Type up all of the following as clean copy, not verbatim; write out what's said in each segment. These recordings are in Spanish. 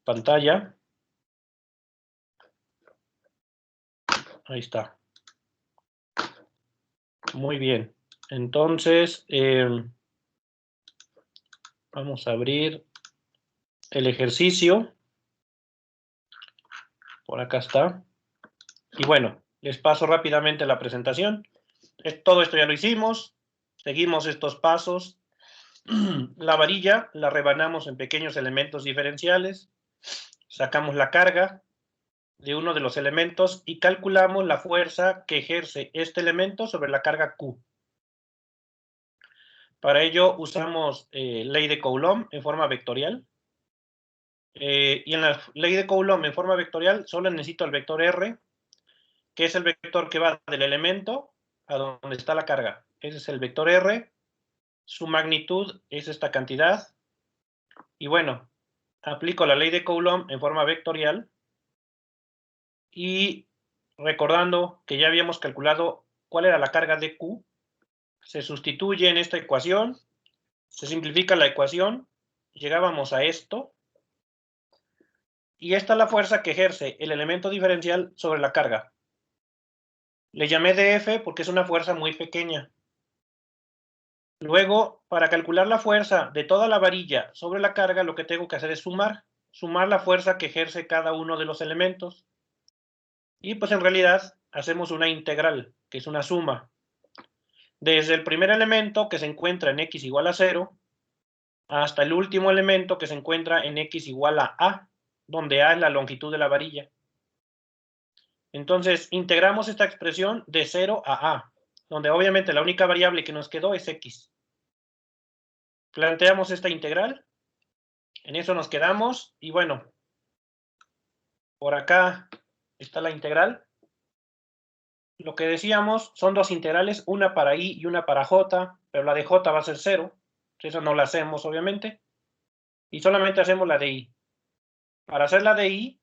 pantalla. Ahí está. Muy bien. Entonces, vamos a abrir el ejercicio. Por acá está. Y bueno, les paso rápidamente la presentación. Todo esto ya lo hicimos. Seguimos estos pasos. La varilla la rebanamos en pequeños elementos diferenciales. Sacamos la carga de uno de los elementos y calculamos la fuerza que ejerce este elemento sobre la carga Q. Para ello usamos ley de Coulomb en forma vectorial. Y en la ley de Coulomb en forma vectorial solo necesito el vector R, que es el vector que va del elemento a donde está la carga. Ese es el vector R. Su magnitud es esta cantidad. Y bueno, aplico la ley de Coulomb en forma vectorial. Y recordando que ya habíamos calculado cuál era la carga de Q, se sustituye en esta ecuación, se simplifica la ecuación, llegábamos a esto, y esta es la fuerza que ejerce el elemento diferencial sobre la carga. Le llamé dF porque es una fuerza muy pequeña. Luego, para calcular la fuerza de toda la varilla sobre la carga, lo que tengo que hacer es sumar la fuerza que ejerce cada uno de los elementos. Y pues en realidad hacemos una integral, que es una suma. Desde el primer elemento que se encuentra en x igual a 0, hasta el último elemento que se encuentra en x igual a, donde a es la longitud de la varilla. Entonces, integramos esta expresión de 0 a, donde obviamente la única variable que nos quedó es x. Planteamos esta integral, en eso nos quedamos, y bueno, por acá está la integral. Lo que decíamos son dos integrales, una para y una para j, pero la de j va a ser 0, eso no la hacemos obviamente, y solamente hacemos la de y. Para hacer la de y,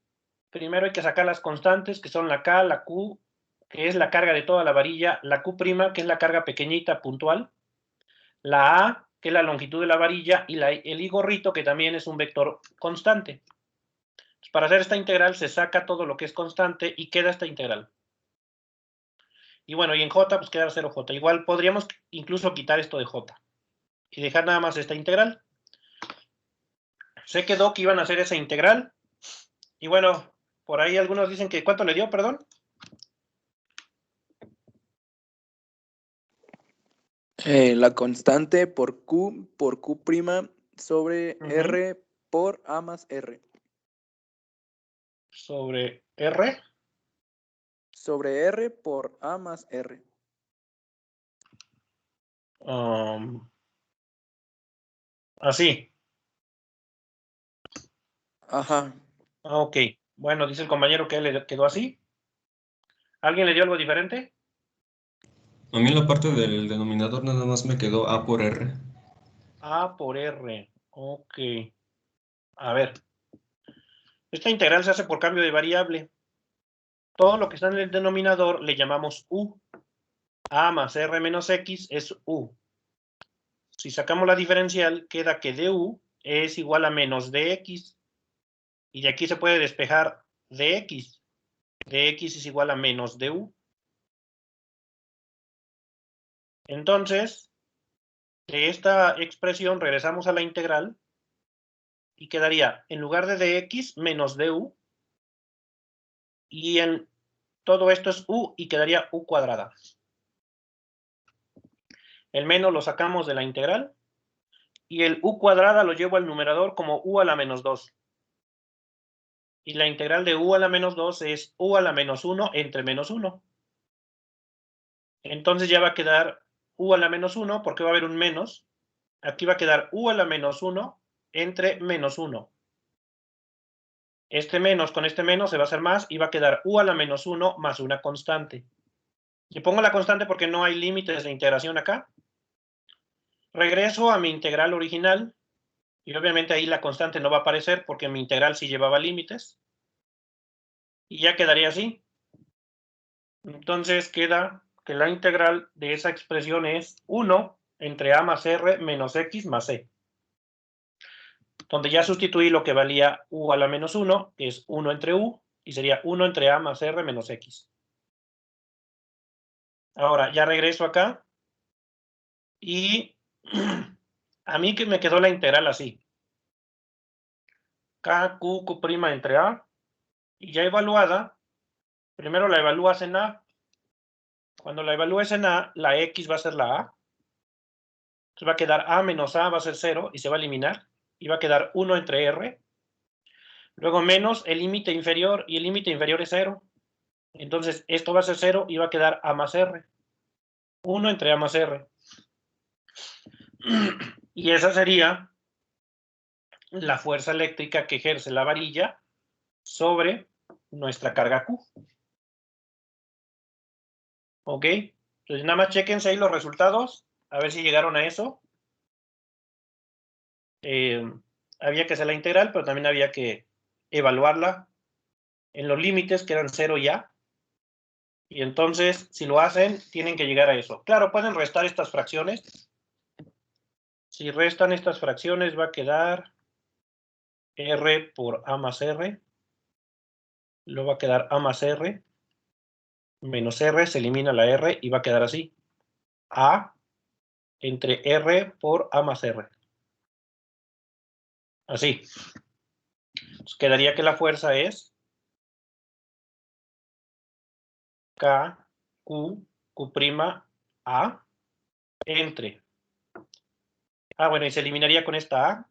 primero hay que sacar las constantes, que son la k, la q, que es la carga de toda la varilla, la q', que es la carga pequeñita puntual, la a, que es la longitud de la varilla, y el i gorrito, que también es un vector constante. Entonces, para hacer esta integral se saca todo lo que es constante y queda esta integral. Y bueno, y en j pues queda 0j. Igual podríamos incluso quitar esto de j y dejar nada más esta integral. Se quedó que iban a hacer esa integral. Y bueno, por ahí algunos dicen que ¿cuánto le dio, perdón? La constante por Q sobre R por A más R. Sobre R. Sobre R por A más R. Así. Ajá. Ok. Bueno, dice el compañero que le quedó así. ¿Alguien le dio algo diferente? A mí en la parte del denominador nada más me quedó A por R. A por R. Ok. A ver. Esta integral se hace por cambio de variable. Todo lo que está en el denominador le llamamos U. A más R menos X es U. Si sacamos la diferencial, queda que du es igual a menos dx. Y de aquí se puede despejar dx. Dx es igual a menos du. Entonces, de esta expresión regresamos a la integral y quedaría en lugar de dx menos du. Y en todo esto es u y quedaría u cuadrada. El menos lo sacamos de la integral y el u cuadrada lo llevo al numerador como u a la menos 2. Y la integral de u a la menos 2 es u a la menos 1 entre menos 1. Entonces ya va a quedar u a la menos 1 porque va a haber un menos. Aquí va a quedar u a la menos 1 entre menos 1. Este menos con este menos se va a hacer más y va a quedar u a la menos 1 más una constante. Le pongo la constante porque no hay límites de integración acá. Regreso a mi integral original y obviamente ahí la constante no va a aparecer porque mi integral sí llevaba límites. Y ya quedaría así. Entonces queda que la integral de esa expresión es 1 entre a más r menos x más c. donde ya sustituí lo que valía u a la menos 1, que es 1 entre u, y sería 1 entre a más r menos x. Ahora, ya regreso acá, y a mí que me quedó la integral así. K, Q, Q' entre a, y ya evaluada, primero la evalúas en a. Cuando la evalúes en a, la x va a ser la a. Entonces va a quedar a menos a, va a ser 0, y se va a eliminar. Y va a quedar 1 entre r. Luego menos el límite inferior, y el límite inferior es 0. Entonces esto va a ser 0 y va a quedar a más r. 1 entre a más r. Y esa sería la fuerza eléctrica que ejerce la varilla sobre nuestra carga Q. ¿Ok? Entonces nada más chequense ahí los resultados, a ver si llegaron a eso. Había que hacer la integral, pero también había que evaluarla en los límites que eran 0 y a. Y entonces, si lo hacen, tienen que llegar a eso. Claro, pueden restar estas fracciones. Si restan estas fracciones, va a quedar r por a más r. Luego va a quedar a más r menos r, se elimina la r y va a quedar así. A entre r por a más r. Así. Entonces quedaría que la fuerza es K, Q, Q' A entre. Bueno, y se eliminaría con esta A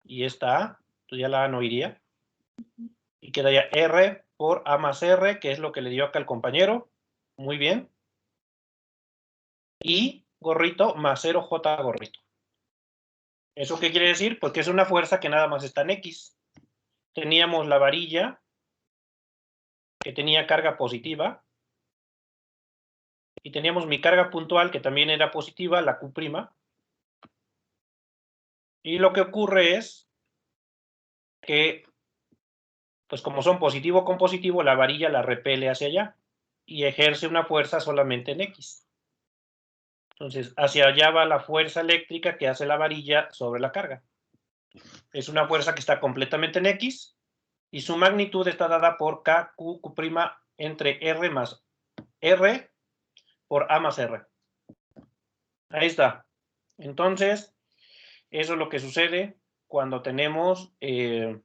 y esta A. Entonces ya la A no iría. Y quedaría R por A más R, que es lo que le dio acá al compañero. Muy bien. Y gorrito más 0J gorrito. ¿Eso qué quiere decir? Pues que es una fuerza que nada más está en X. Teníamos la varilla que tenía carga positiva. Y teníamos mi carga puntual que también era positiva, la Q'. Y lo que ocurre es que, pues como son positivo con positivo, la varilla la repele hacia allá y ejerce una fuerza solamente en X. Entonces, hacia allá va la fuerza eléctrica que hace la varilla sobre la carga. Es una fuerza que está completamente en X y su magnitud está dada por K, Q, Q' entre R más R por A más R. Ahí está. Entonces, eso es lo que sucede cuando tenemos el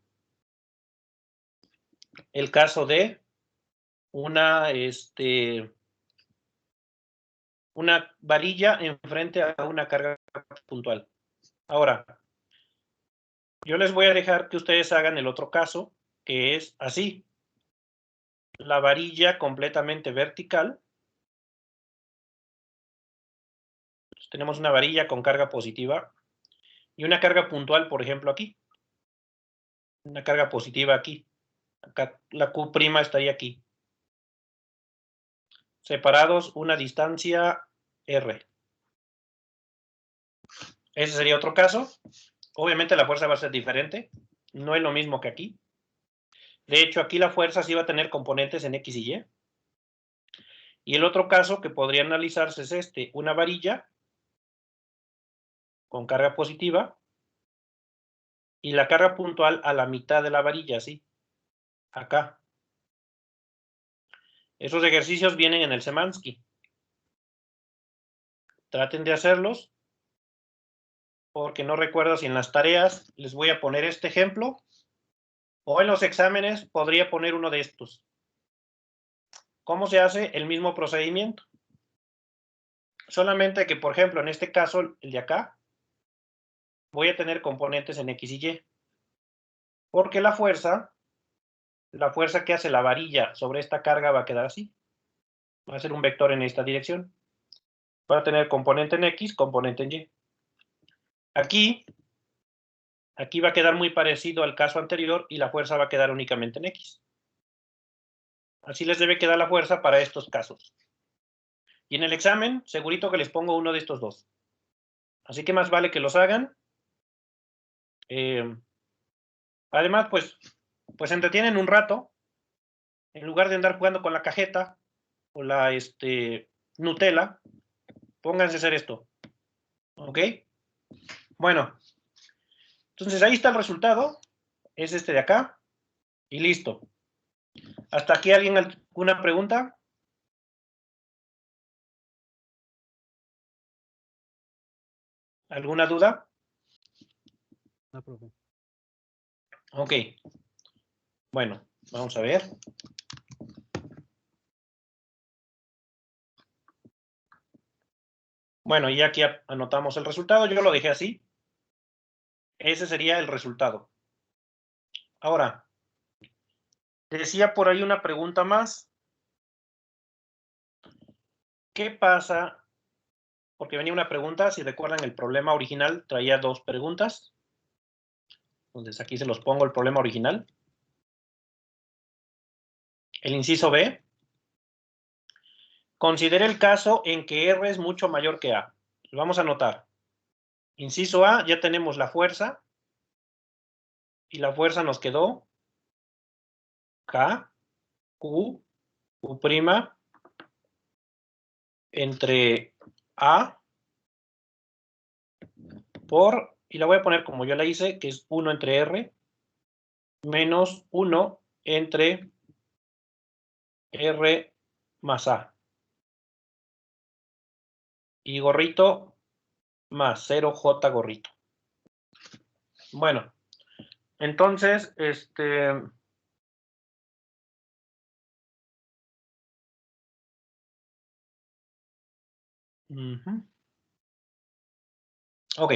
caso de una varilla enfrente a una carga puntual. Ahora, yo les voy a dejar que ustedes hagan el otro caso, que es así. La varilla completamente vertical. Entonces, tenemos una varilla con carga positiva y una carga puntual, por ejemplo, aquí. Una carga positiva aquí. Acá la Q' estaría aquí. Separados una distancia R. Ese sería otro caso. Obviamente la fuerza va a ser diferente. No es lo mismo que aquí. De hecho, aquí la fuerza sí va a tener componentes en X y Y. Y el otro caso que podría analizarse es una varilla con carga positiva y la carga puntual a la mitad de la varilla, así. Acá. Esos ejercicios vienen en el Semansky. Traten de hacerlos, porque no recuerdo si en las tareas les voy a poner este ejemplo o en los exámenes podría poner uno de estos. ¿Cómo se hace el mismo procedimiento? Solamente que, por ejemplo, en este caso, el de acá, voy a tener componentes en X y Y. Porque la fuerza que hace la varilla sobre esta carga va a quedar así. Va a ser un vector en esta dirección. Va a tener componente en X, componente en Y. Aquí va a quedar muy parecido al caso anterior y la fuerza va a quedar únicamente en X. Así les debe quedar la fuerza para estos casos. Y en el examen, segurito que les pongo uno de estos dos. Así que más vale que los hagan. Además, pues entretienen un rato. En lugar de andar jugando con la cajeta o la Nutella, pónganse a hacer esto. ¿Ok? Bueno, Entonces, ahí está el resultado. Es este de acá. Y listo. ¿Hasta aquí alguien alguna pregunta? ¿Alguna duda? No, profe. Ok. Bueno, vamos a ver. Bueno, y aquí anotamos el resultado. Yo lo dejé así. Ese sería el resultado. Ahora, decía por ahí una pregunta más. ¿Qué pasa? Porque venía una pregunta, si recuerdan el problema original traía dos preguntas. Entonces aquí se los pongo el problema original. El inciso B. Considere el caso en que R es mucho mayor que A. Lo vamos a anotar. Inciso A, ya tenemos la fuerza. Y la fuerza nos quedó K, Q, Q' entre A por, y la voy a poner como yo la hice, que es 1 entre R, menos 1 entre R más A. Y gorrito más 0J gorrito. Bueno, entonces, ok.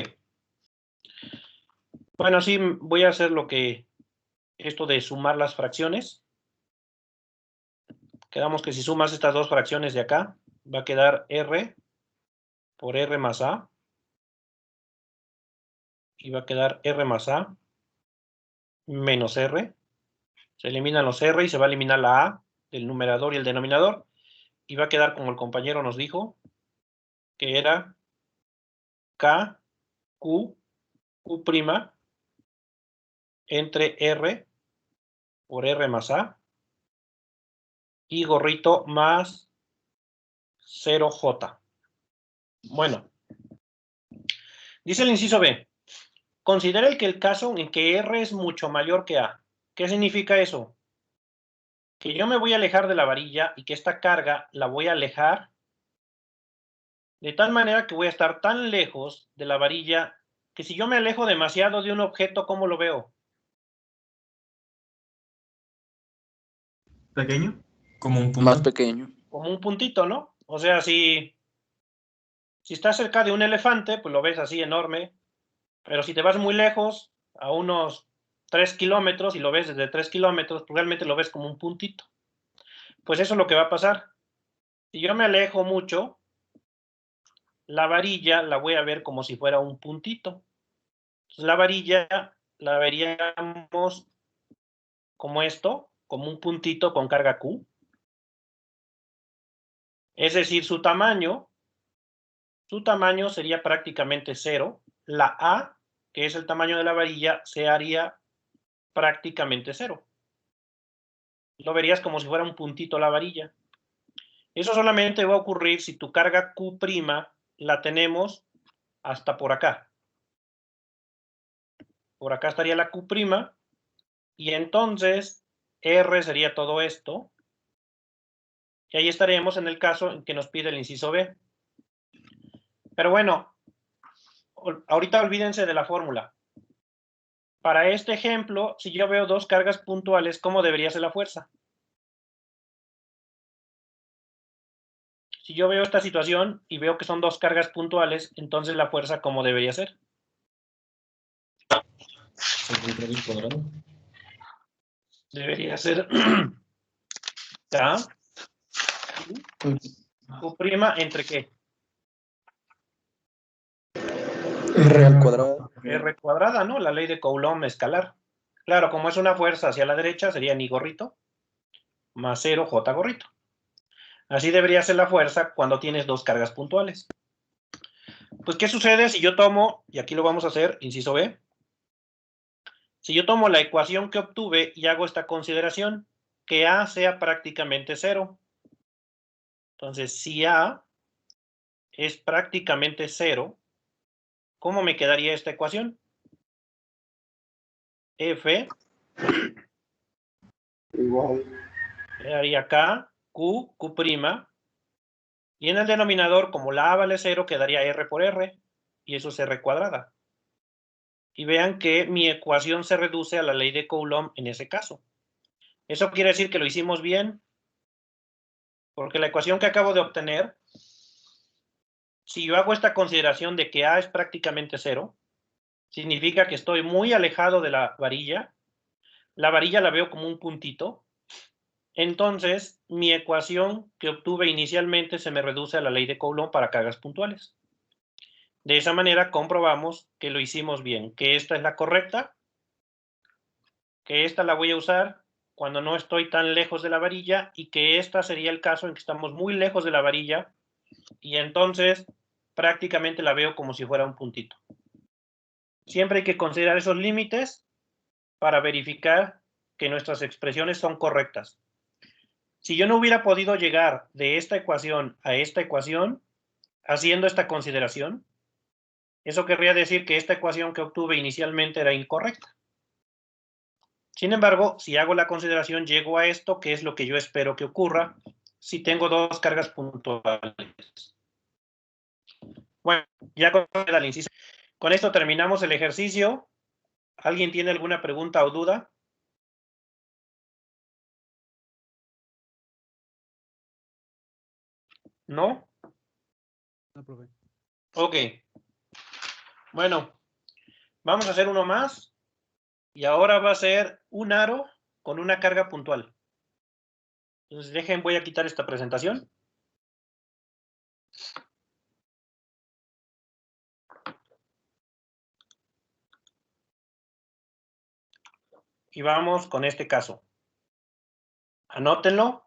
Bueno, sí, voy a hacer esto de sumar las fracciones. Quedamos que si sumas estas dos fracciones de acá, va a quedar R por R más A. Y va a quedar R más A menos R. Se eliminan los R y se va a eliminar la A del numerador y el denominador. Y va a quedar como el compañero nos dijo, que era K, Q, Q' entre R por R más A y gorrito más 0J. Bueno, dice el inciso B. Considera que el caso en que R es mucho mayor que A. ¿Qué significa eso? Que yo me voy a alejar de la varilla y que esta carga la voy a alejar de tal manera que voy a estar tan lejos de la varilla que si yo me alejo demasiado de un objeto, ¿cómo lo veo? ¿Pequeño? Como un punto. Más pequeño. Como un puntito, ¿no? O sea, si estás cerca de un elefante, pues lo ves así enorme, pero si te vas muy lejos, a unos 3 kilómetros, y lo ves desde 3 kilómetros, pues realmente lo ves como un puntito. Pues eso es lo que va a pasar. Si yo me alejo mucho, la varilla la voy a ver como si fuera un puntito. Entonces, la varilla la veríamos como esto, como un puntito con carga Q. Es decir, su tamaño sería prácticamente 0. La A, que es el tamaño de la varilla, se haría prácticamente 0. Lo verías como si fuera un puntito la varilla. Eso solamente va a ocurrir si tu carga Q' la tenemos hasta por acá. Por acá estaría la Q', y entonces R sería todo esto. Y ahí estaríamos en el caso en que nos pide el inciso B. Pero bueno, ahorita olvídense de la fórmula. Para este ejemplo, si yo veo dos cargas puntuales, ¿cómo debería ser la fuerza? Si yo veo esta situación y veo que son dos cargas puntuales, entonces la fuerza, ¿cómo debería ser? Sobre el cuadrado. Debería ser K, Q' ¿entre qué? R al cuadrado. R cuadrada, ¿no? La ley de Coulomb escalar. Claro, como es una fuerza hacia la derecha, sería ni gorrito más 0 J gorrito. Así debería ser la fuerza cuando tienes dos cargas puntuales. Pues, ¿qué sucede si yo tomo, y aquí lo vamos a hacer, inciso B, si yo tomo la ecuación que obtuve y hago esta consideración, que A sea prácticamente 0. Entonces, si A es prácticamente 0, ¿cómo me quedaría esta ecuación? F. Quedaría K, Q, Q'. Y en el denominador, como la A vale 0, quedaría R por R. Y eso es R cuadrada. Y vean que mi ecuación se reduce a la ley de Coulomb en ese caso. Eso quiere decir que lo hicimos bien, porque la ecuación que acabo de obtener, si yo hago esta consideración de que A es prácticamente 0, significa que estoy muy alejado de la varilla. La varilla la veo como un puntito. Entonces, mi ecuación que obtuve inicialmente se me reduce a la ley de Coulomb para cargas puntuales. De esa manera comprobamos que lo hicimos bien, que esta es la correcta, que esta la voy a usar cuando no estoy tan lejos de la varilla y que esta sería el caso en que estamos muy lejos de la varilla y entonces prácticamente la veo como si fuera un puntito. Siempre hay que considerar esos límites para verificar que nuestras expresiones son correctas. Si yo no hubiera podido llegar de esta ecuación a esta ecuación haciendo esta consideración, eso querría decir que esta ecuación que obtuve inicialmente era incorrecta. Sin embargo, si hago la consideración, llego a esto, que es lo que yo espero que ocurra si tengo dos cargas puntuales. Bueno, ya con esto terminamos el ejercicio. ¿Alguien tiene alguna pregunta o duda? ¿No? No, profe. Ok. Bueno, vamos a hacer uno más. Y ahora va a ser un aro con una carga puntual. Entonces, voy a quitar esta presentación. Y vamos con este caso. Anótenlo.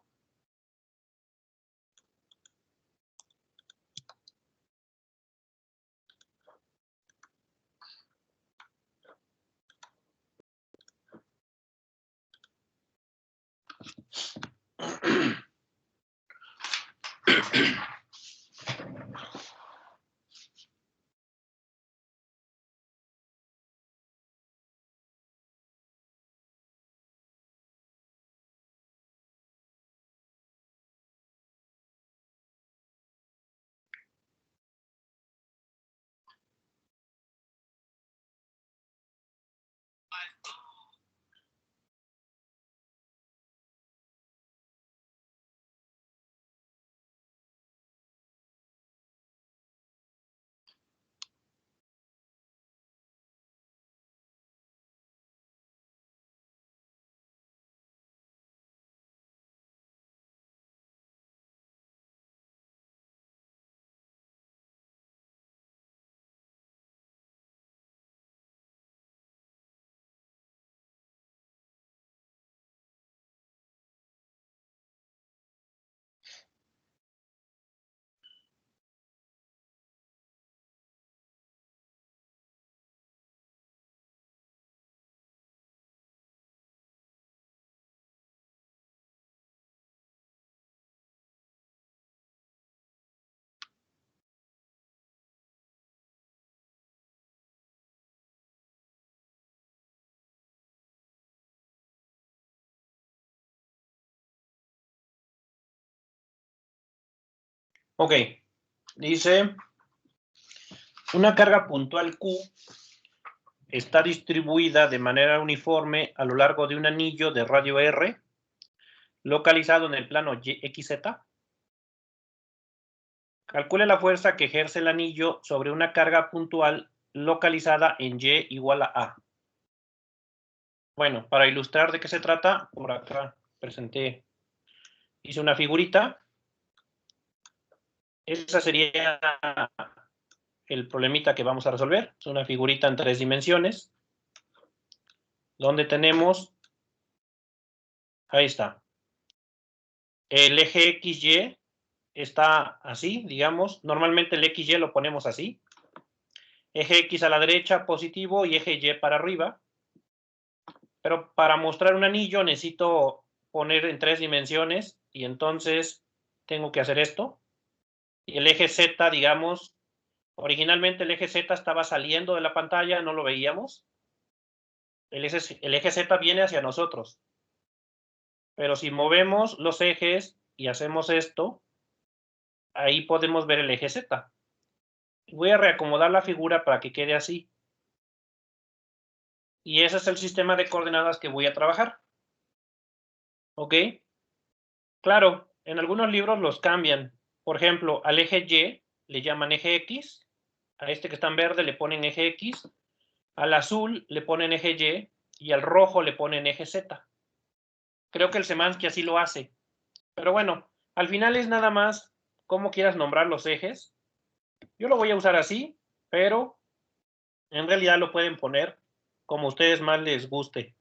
Ok. Dice, una carga puntual Q está distribuida de manera uniforme a lo largo de un anillo de radio R, localizado en el plano XZ. Calcule la fuerza que ejerce el anillo sobre una carga puntual localizada en Y igual a A. Bueno, para ilustrar de qué se trata, por acá hice una figurita. Esa sería el problemita que vamos a resolver. Es una figurita en 3 dimensiones, donde tenemos, ahí está, el eje XY está así, digamos. Normalmente el XY lo ponemos así. Eje X a la derecha, positivo, y eje Y para arriba. Pero para mostrar un anillo necesito poner en 3 dimensiones, y entonces tengo que hacer esto. Y el eje Z, digamos, originalmente el eje Z estaba saliendo de la pantalla, no lo veíamos. el eje Z viene hacia nosotros. Pero si movemos los ejes y hacemos esto, ahí podemos ver el eje Z. Voy a reacomodar la figura para que quede así. Y ese es el sistema de coordenadas que voy a trabajar. ¿Ok? Claro, en algunos libros los cambian. Por ejemplo, al eje Y le llaman eje X. A este que está en verde le ponen eje X. Al azul le ponen eje Y. Y al rojo le ponen eje Z. Creo que el Semansky así lo hace. Pero bueno, al final es nada más cómo quieras nombrar los ejes. Yo lo voy a usar así, pero en realidad lo pueden poner como a ustedes más les guste.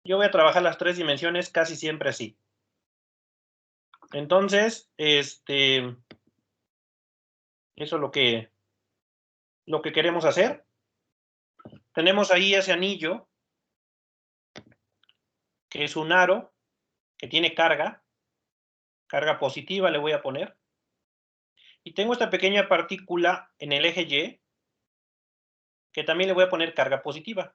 Yo voy a trabajar las 3 dimensiones casi siempre así. Entonces, eso es lo que queremos hacer. Tenemos ahí ese anillo, que es un aro, que tiene carga positiva le voy a poner. Y tengo esta pequeña partícula en el eje Y, que también le voy a poner carga positiva.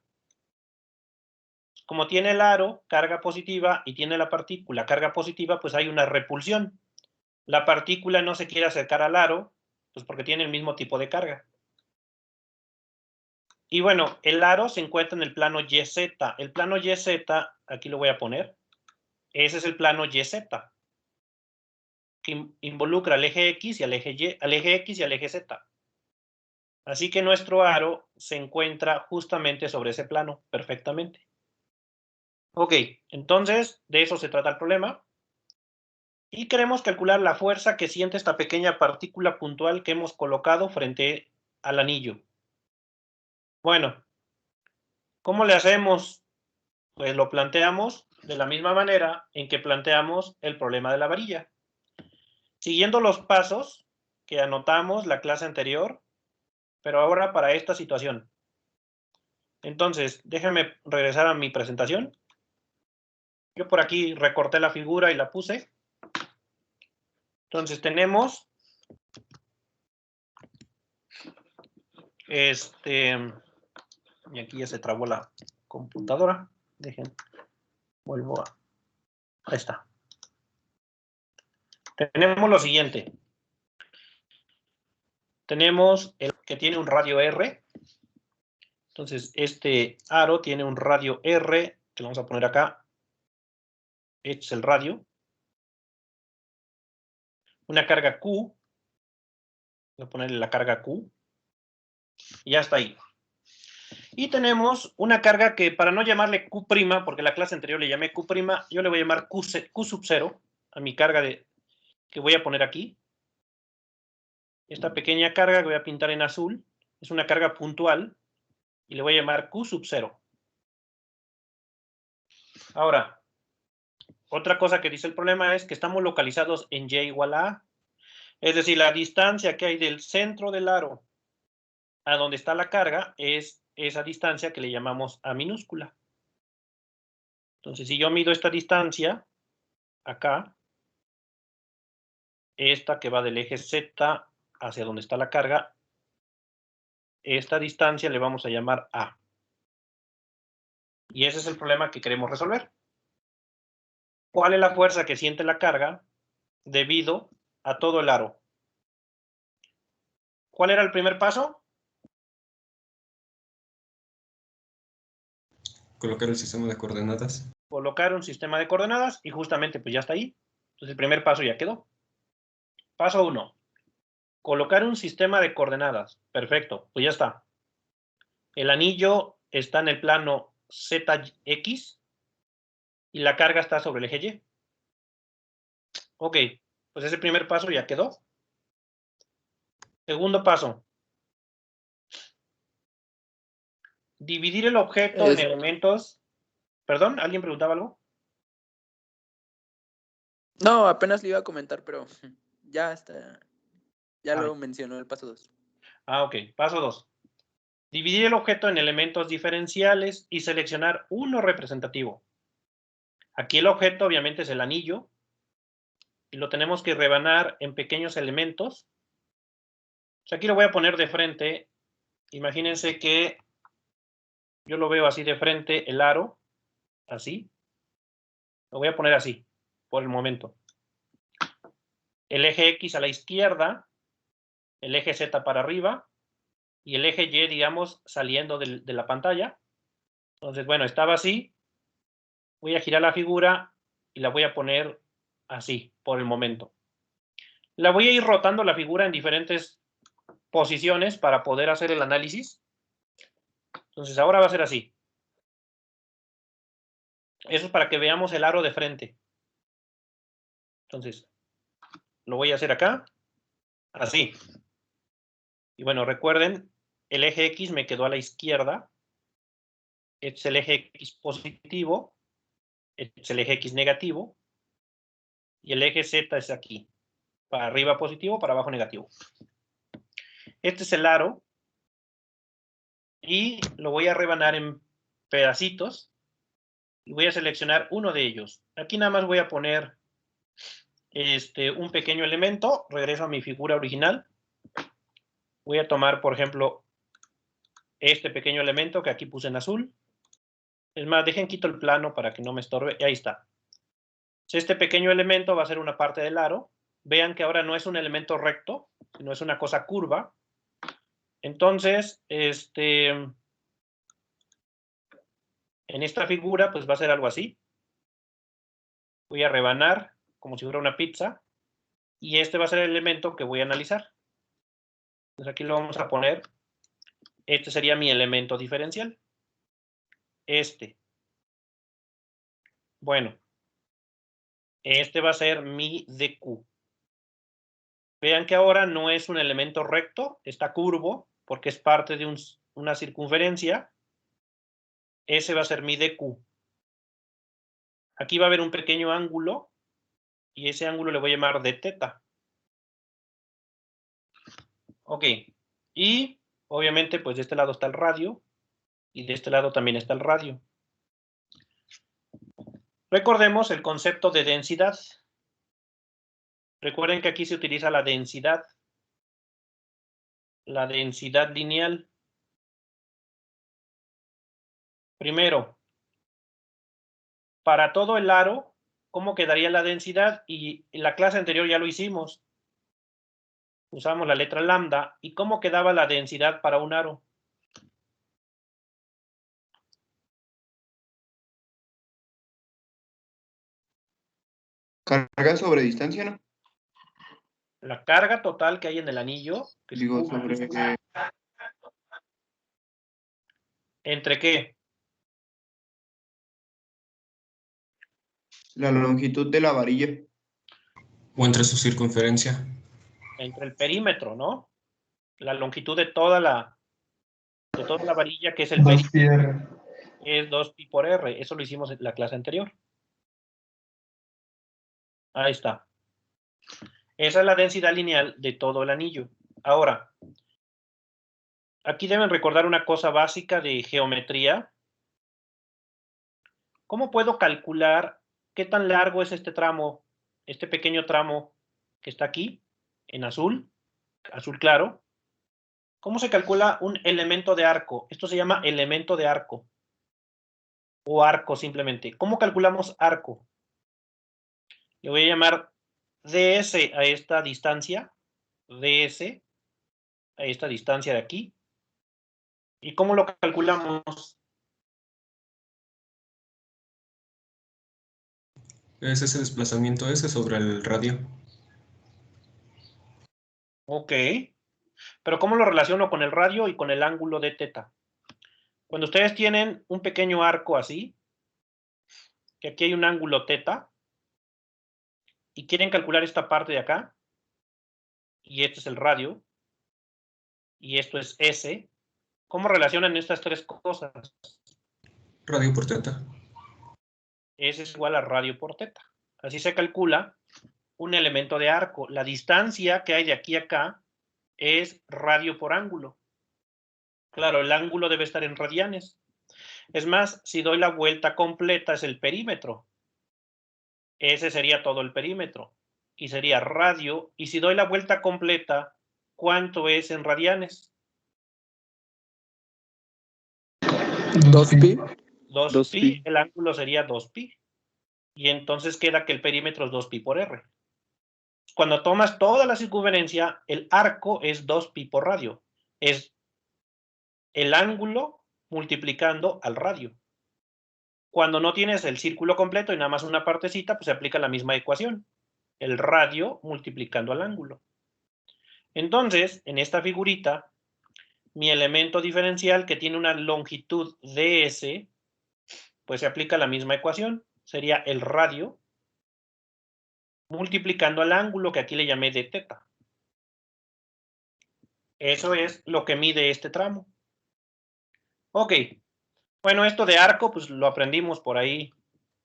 Como tiene el aro carga positiva y tiene la partícula carga positiva, pues hay una repulsión. La partícula no se quiere acercar al aro, pues porque tiene el mismo tipo de carga. Y bueno, el aro se encuentra en el plano YZ. El plano YZ, aquí lo voy a poner. Ese es el plano YZ, que involucra al eje X y al eje Y, al eje X y al eje Z. Así que nuestro aro se encuentra justamente sobre ese plano, perfectamente. Ok, entonces de eso se trata el problema. Y queremos calcular la fuerza que siente esta pequeña partícula puntual que hemos colocado frente al anillo. Bueno, ¿cómo le hacemos? Pues lo planteamos de la misma manera en que planteamos el problema de la varilla. Siguiendo los pasos que anotamos la clase anterior, pero ahora para esta situación. Entonces, déjenme regresar a mi presentación. Yo por aquí recorté la figura y la puse. Entonces tenemos y aquí ya se trabó la computadora. Dejen, vuelvo a... Ahí está. Tenemos lo siguiente. Tenemos el que tiene un radio R. Entonces, este aro tiene un radio R, que lo vamos a poner acá. Este es el radio. Una carga Q. Voy a ponerle la carga Q. Y ya está ahí. Y tenemos una carga que, para no llamarle Q', porque la clase anterior le llamé Q', yo le voy a llamar Q sub 0 a mi carga que voy a poner aquí. Esta pequeña carga que voy a pintar en azul es una carga puntual y le voy a llamar Q sub 0. Ahora, otra cosa que dice el problema es que estamos localizados en Y igual a A. Es decir, la distancia que hay del centro del aro a donde está la carga es esa distancia que le llamamos A minúscula. Entonces, si yo mido esta distancia, acá, esta que va del eje Z hacia donde está la carga, esta distancia le vamos a llamar A. Y ese es el problema que queremos resolver. ¿Cuál es la fuerza que siente la carga debido a todo el aro? ¿Cuál era el primer paso? Colocar el sistema de coordenadas. Colocar un sistema de coordenadas y justamente pues ya está ahí. Entonces el primer paso ya quedó. Paso 1. Colocar un sistema de coordenadas. Perfecto, pues ya está. El anillo está en el plano ZX y la carga está sobre el eje Y. Ok, pues ese primer paso ya quedó. Segundo paso. Dividir el objeto en elementos. ¿Perdón? ¿Alguien preguntaba algo? No, apenas le iba a comentar, pero ya está. Ya lo mencionó el paso 2. Ok. Paso 2. Dividir el objeto en elementos diferenciales y seleccionar uno representativo. Aquí el objeto obviamente es el anillo y lo tenemos que rebanar en pequeños elementos. O sea, aquí lo voy a poner de frente. Imagínense que Yo lo veo así de frente, el aro, así. Lo voy a poner así, por el momento. El eje X a la izquierda, el eje Z para arriba, y el eje Y, digamos, saliendo de la pantalla. Entonces, bueno, estaba así. Voy a girar la figura y la voy a poner así, por el momento. La voy a ir rotando la figura en diferentes posiciones para poder hacer el análisis. Entonces, ahora va a ser así. Eso es para que veamos el aro de frente. Entonces, lo voy a hacer acá, así. Y bueno, recuerden, el eje X me quedó a la izquierda. Este es el eje X positivo. Este es el eje X negativo. Y el eje Z es aquí. Para arriba positivo, para abajo negativo. Este es el aro. Y lo voy a rebanar en pedacitos. Y voy a seleccionar uno de ellos. Aquí nada más voy a poner un pequeño elemento. Regreso a mi figura original. Voy a tomar, por ejemplo, este pequeño elemento que aquí puse en azul. Es más, dejen quito el plano para que no me estorbe. Y ahí está. Este pequeño elemento va a ser una parte del aro. Vean que ahora no es un elemento recto, sino es una cosa curva. Entonces, en esta figura, pues va a ser algo así. Voy a rebanar como si fuera una pizza. Y este va a ser el elemento que voy a analizar. Entonces aquí lo vamos a poner. Este sería mi elemento diferencial. Bueno, este va a ser mi DQ. Vean que ahora no es un elemento recto, está curvo, porque es parte de una circunferencia. Ese va a ser mi DQ. Aquí va a haber un pequeño ángulo, y ese ángulo le voy a llamar d θ. Ok, y obviamente pues de este lado está el radio, y de este lado también está el radio. Recordemos el concepto de densidad. Recuerden que aquí se utiliza la densidad lineal. Primero, para todo el aro, ¿cómo quedaría la densidad? Y en la clase anterior ya lo hicimos. Usamos la letra lambda. ¿Y cómo quedaba la densidad para un aro? Carga sobre distancia, ¿no? La carga total que hay en el anillo. Que Digo, sobre ¿entre qué? la longitud de la varilla. O entre su circunferencia. Entre el perímetro, ¿no? La longitud de toda la varilla, que es el perímetro, es 2pi por r. Eso lo hicimos en la clase anterior. Ahí está. Esa es la densidad lineal de todo el anillo. Ahora, aquí deben recordar una cosa básica de geometría. ¿Cómo puedo calcular qué tan largo es este tramo, este pequeño tramo que está aquí, en azul claro? ¿Cómo se calcula un elemento de arco? Esto se llama elemento de arco. O arco simplemente. ¿Cómo calculamos arco? Le voy a llamar ds a esta distancia. ds a esta distancia de aquí. ¿Y cómo lo calculamos? Es ese desplazamiento S sobre el radio. Ok. Pero ¿cómo lo relaciono con el radio y con el ángulo de θ? Cuando ustedes tienen un pequeño arco así, que aquí hay un ángulo θ, y quieren calcular esta parte de acá, y este es el radio, y esto es S, ¿cómo relacionan estas tres cosas? Radio por θ. S es igual a radio por θ. Así se calcula un elemento de arco. La distancia que hay de aquí a acá es radio por ángulo. Claro, el ángulo debe estar en radianes. Es más, si doy la vuelta completa es el perímetro. Ese sería todo el perímetro. Y sería radio. Y si doy la vuelta completa, ¿cuánto es en radianes? 2pi. 2pi, el ángulo sería 2pi. Y entonces queda que el perímetro es 2pi por r. Cuando tomas toda la circunferencia, el arco es 2pi por radio. Es el ángulo multiplicando al radio. Cuando no tienes el círculo completo y nada más una partecita, pues se aplica la misma ecuación. El radio multiplicando al ángulo. Entonces, en esta figurita, mi elemento diferencial que tiene una longitud ds, pues se aplica la misma ecuación. Sería el radio multiplicando al ángulo que aquí le llamé de teta. Eso es lo que mide este tramo. Ok. Bueno, esto de arco, pues lo aprendimos por ahí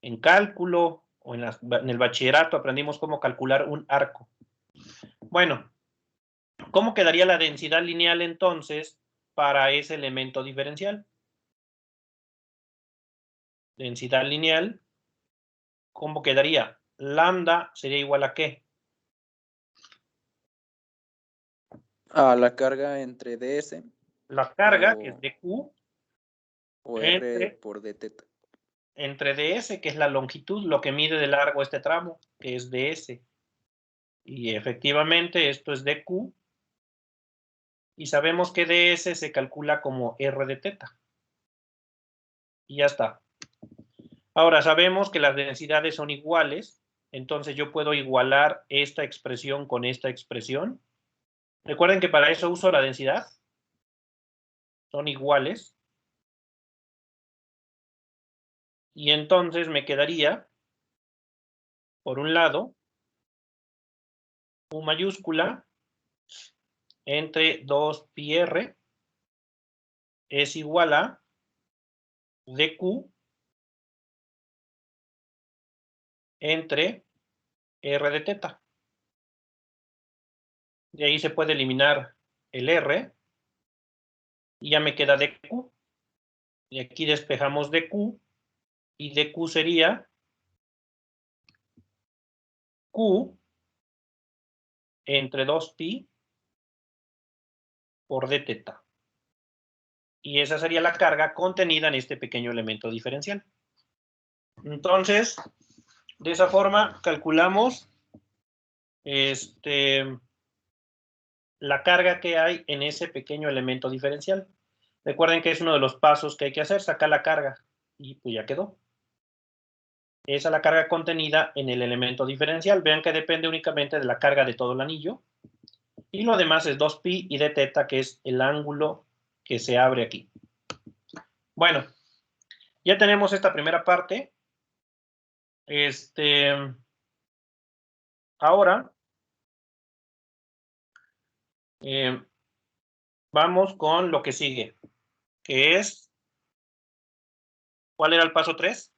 en cálculo o en el bachillerato aprendimos cómo calcular un arco. Bueno, ¿cómo quedaría la densidad lineal entonces para ese elemento diferencial? Densidad lineal, ¿cómo quedaría? Lambda sería igual a ¿qué? A la carga entre ds. La carga, O- que es dq, O r entre, por d teta. entre ds, que es la longitud, lo que mide de largo este tramo, que es ds. Y efectivamente esto es dq. Y sabemos que ds se calcula como r de teta. Y ya está. Ahora sabemos que las densidades son iguales, entonces yo puedo igualar esta expresión con esta expresión. Recuerden que para eso uso la densidad. Son iguales. Y entonces me quedaría, por un lado, U mayúscula entre 2πr es igual a dq entre r de teta. De ahí se puede eliminar el r y ya me queda dq. Y aquí despejamos dq y dq sería q entre 2pi por d teta. Y esa sería la carga contenida en este pequeño elemento diferencial. Entonces, de esa forma calculamos la carga que hay en ese pequeño elemento diferencial. Recuerden que es uno de los pasos que hay que hacer, sacar la carga. Y pues ya quedó. Esa es la carga contenida en el elemento diferencial. Vean que depende únicamente de la carga de todo el anillo. Y lo demás es 2pi y d teta, que es el ángulo que se abre aquí. Bueno, ya tenemos esta primera parte. Ahora vamos con lo que sigue, que es, ¿cuál era el paso 3?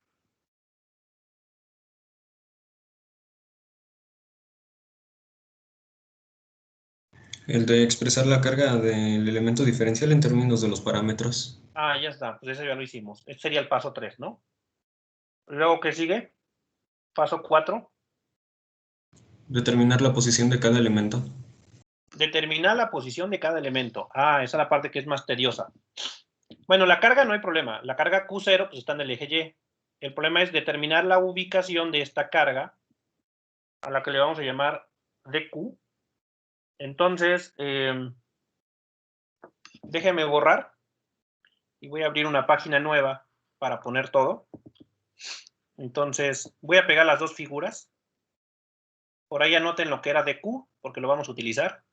El de expresar la carga del elemento diferencial en términos de los parámetros. Ah, ya está, pues eso ya lo hicimos. Este sería el paso 3, ¿no? Luego, ¿qué sigue? Paso 4. Determinar la posición de cada elemento. Determinar la posición de cada elemento. Ah, esa es la parte que es más tediosa. Bueno, la carga no hay problema. La carga Q0 pues está en el eje Y. El problema es determinar la ubicación de esta carga, a la que le vamos a llamar dq. Entonces, déjeme borrar y voy a abrir una página nueva para poner todo. Entonces, voy a pegar las dos figuras. Por ahí anoten lo que era dq, porque lo vamos a utilizar.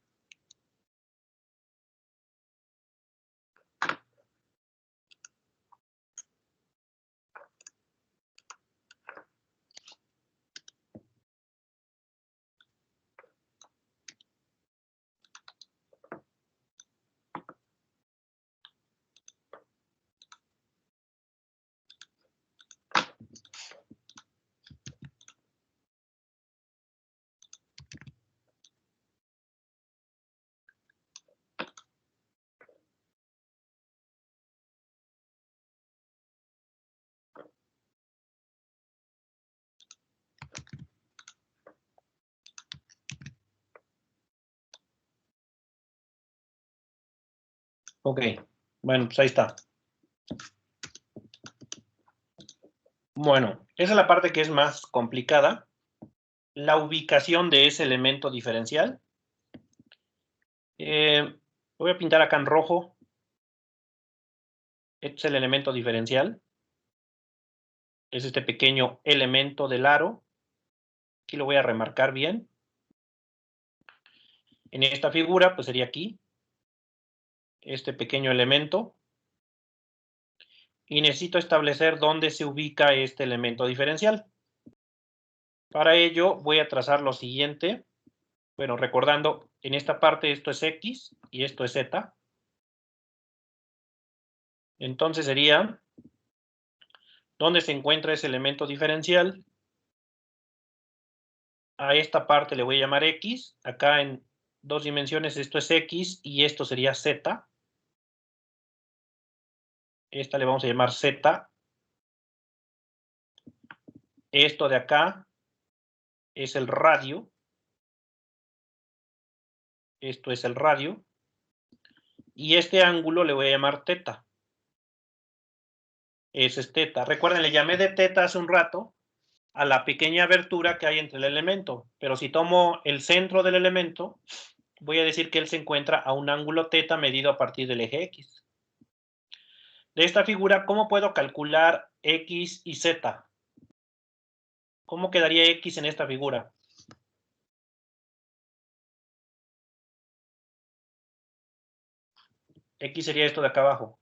Ok, bueno, pues ahí está. Bueno, esa es la parte que es más complicada. La ubicación de ese elemento diferencial. Voy a pintar acá en rojo. Este es el elemento diferencial. Es este pequeño elemento del aro. Aquí lo voy a remarcar bien. En esta figura, pues sería aquí. Este pequeño elemento. Y necesito establecer dónde se ubica este elemento diferencial. Para ello voy a trazar lo siguiente. Bueno, recordando, en esta parte esto es X y esto es Z. Entonces sería, ¿dónde se encuentra ese elemento diferencial? A esta parte le voy a llamar X. Acá en 2 dimensiones esto es X y esto sería Z. Esta le vamos a llamar Z. Esto de acá es el radio. Esto es el radio. Y este ángulo le voy a llamar teta. Ese es teta. Recuerden, le llamé de teta hace un rato a la pequeña abertura que hay entre el elemento. Pero si tomo el centro del elemento, voy a decir que él se encuentra a un ángulo teta medido a partir del eje X. De esta figura, ¿cómo puedo calcular X y Z? ¿Cómo quedaría X en esta figura? X sería esto de acá abajo.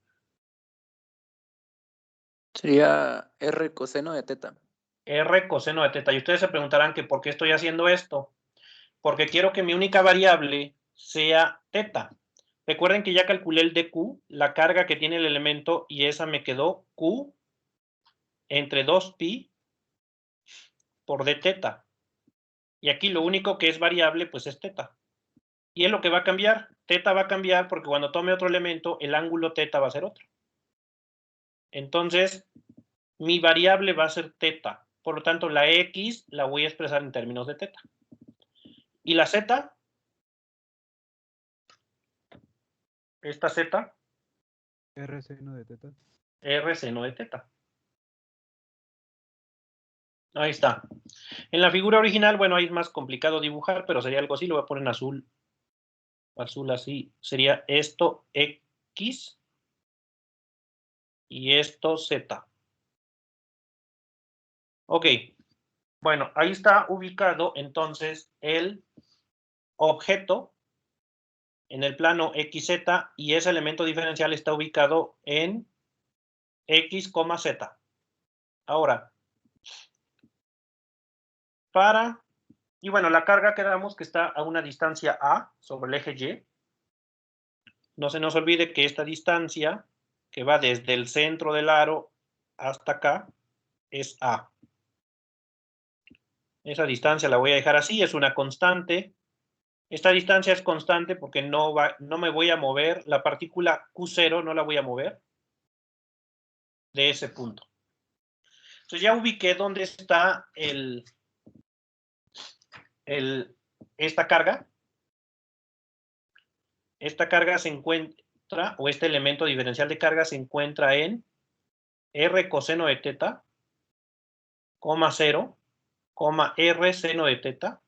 Sería R coseno de teta. R coseno de teta. Y ustedes se preguntarán que por qué estoy haciendo esto. Porque quiero que mi única variable sea teta. Recuerden que ya calculé el dQ, la carga que tiene el elemento, y esa me quedó Q entre 2pi por d teta. Y aquí lo único que es variable, pues es teta. Y es lo que va a cambiar. Teta va a cambiar porque cuando tome otro elemento, el ángulo teta va a ser otro. Entonces, mi variable va a ser teta. Por lo tanto, la X la voy a expresar en términos de teta. ¿Y la Z? Esta Z. R seno de teta. R seno de teta. Ahí está. En la figura original, bueno, ahí es más complicado dibujar, pero sería algo así. Lo voy a poner en azul. Azul así. Sería esto X y esto Z. Ok. Bueno, ahí está ubicado entonces el objeto en el plano XZ y ese elemento diferencial está ubicado en X, Z. Ahora, y bueno, la carga quedamos que está a una distancia A sobre el eje Y. No se nos olvide que esta distancia, que va desde el centro del aro hasta acá, es A. Esa distancia la voy a dejar así, es una constante. Esta distancia es constante porque no me voy a mover, la partícula Q0 no la voy a mover de ese punto. Entonces ya ubiqué dónde está esta carga. Esta carga se encuentra, o este elemento diferencial de carga se encuentra en R coseno de teta, 0, R seno de teta.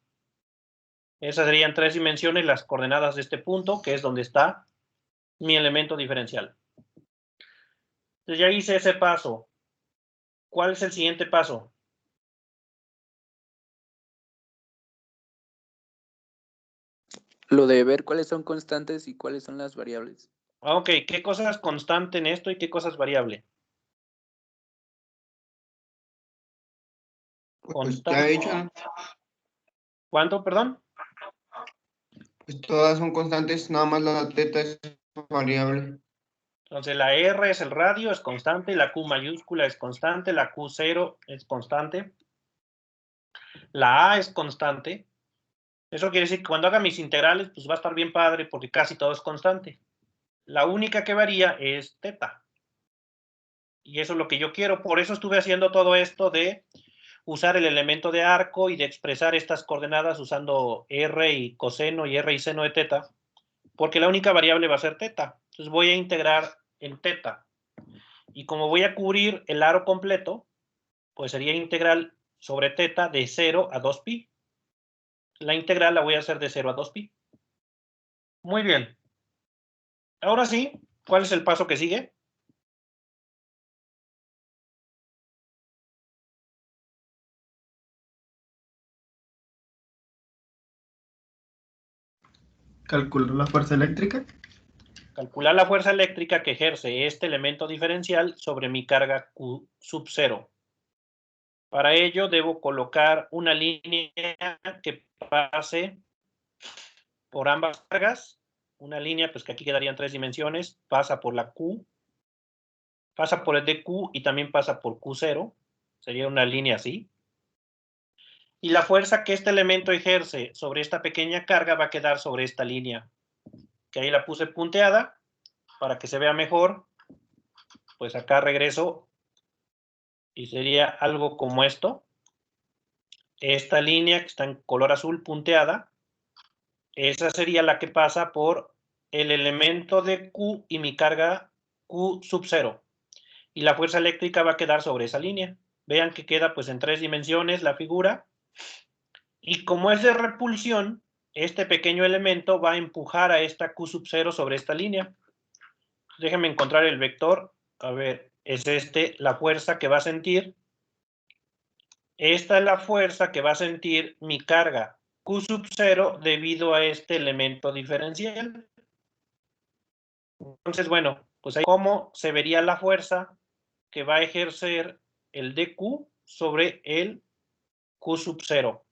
Esas serían 3 dimensiones, las coordenadas de este punto, que es donde está mi elemento diferencial. Entonces ya hice ese paso. ¿Cuál es el siguiente paso? Lo de ver cuáles son constantes y cuáles son las variables. Ok, ¿qué cosa es constante en esto y qué cosa es variable? Pues Constante. ya he hecho, ¿no? ¿Cuánto, perdón? Pues todas son constantes, nada más la teta es variable. Entonces la R es el radio, es constante, la Q mayúscula es constante, la Q0 es constante, la A es constante. Eso quiere decir que cuando haga mis integrales, pues va a estar bien padre porque casi todo es constante. La única que varía es teta. Y eso es lo que yo quiero. Por eso estuve haciendo todo esto de usar el elemento de arco y de expresar estas coordenadas usando R y coseno y R y seno de teta, porque la única variable va a ser teta. Entonces voy a integrar en teta. Y como voy a cubrir el aro completo, pues sería integral sobre teta de 0 a 2pi. La integral la voy a hacer de 0 a 2pi. Muy bien. Ahora sí, ¿cuál es el paso que sigue? Calcular la fuerza eléctrica. Calcular la fuerza eléctrica que ejerce este elemento diferencial sobre mi carga Q sub 0. Para ello debo colocar una línea que pase por ambas cargas. Una línea, pues que aquí quedaría en 3 dimensiones, pasa por la Q, pasa por el DQ y también pasa por Q0. Sería una línea así. Y la fuerza que este elemento ejerce sobre esta pequeña carga va a quedar sobre esta línea, que ahí la puse punteada para que se vea mejor. Pues acá regreso y sería algo como esto. Esta línea que está en color azul punteada, esa sería la que pasa por el elemento de Q y mi carga Q sub 0. Y la fuerza eléctrica va a quedar sobre esa línea. Vean que queda pues en 3 dimensiones la figura. Y como es de repulsión, este pequeño elemento va a empujar a esta Q sub 0 sobre esta línea. Déjenme encontrar el vector. A ver, es la fuerza que va a sentir. Esta es la fuerza que va a sentir mi carga Q sub 0 debido a este elemento diferencial. Entonces, bueno, pues ahí cómo se vería la fuerza que va a ejercer el dQ sobre el Q sub 0.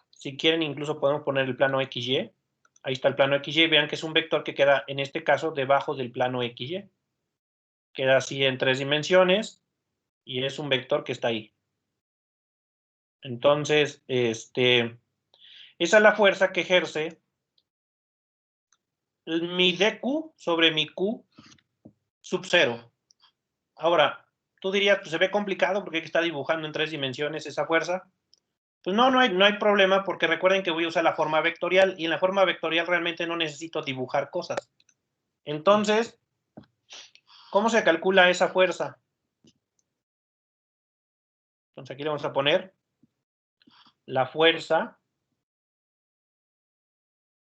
Si quieren, incluso podemos poner el plano XY. Ahí está el plano XY. Vean que es un vector que queda, en este caso, debajo del plano XY. Queda así en 3 dimensiones y es un vector que está ahí. Entonces, esa es la fuerza que ejerce mi dQ sobre mi Q sub 0. Ahora, tú dirías, pues se ve complicado porque hay que estar dibujando en 3 dimensiones esa fuerza. Pues no hay problema porque recuerden que voy a usar la forma vectorial y en la forma vectorial realmente no necesito dibujar cosas. Entonces, ¿cómo se calcula esa fuerza? Entonces aquí le vamos a poner la fuerza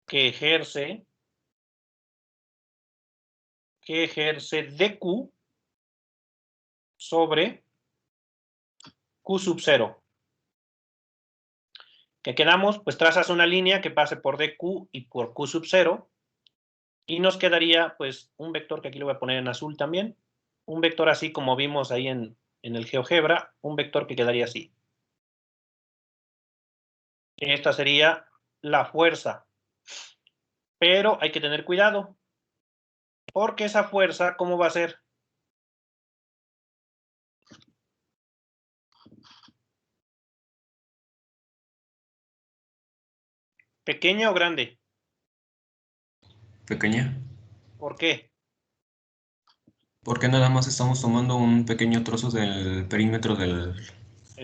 que ejerce dQ sobre Q sub 0. Que quedamos, pues trazas una línea que pase por dQ y por Q sub 0 y nos quedaría pues un vector que aquí lo voy a poner en azul también, un vector así como vimos ahí en el GeoGebra, un vector que quedaría así. Esta sería la fuerza, pero hay que tener cuidado, porque esa fuerza, ¿cómo va a ser? ¿Pequeña o grande? Pequeña. ¿Por qué? Porque nada más estamos tomando un pequeño trozo del perímetro del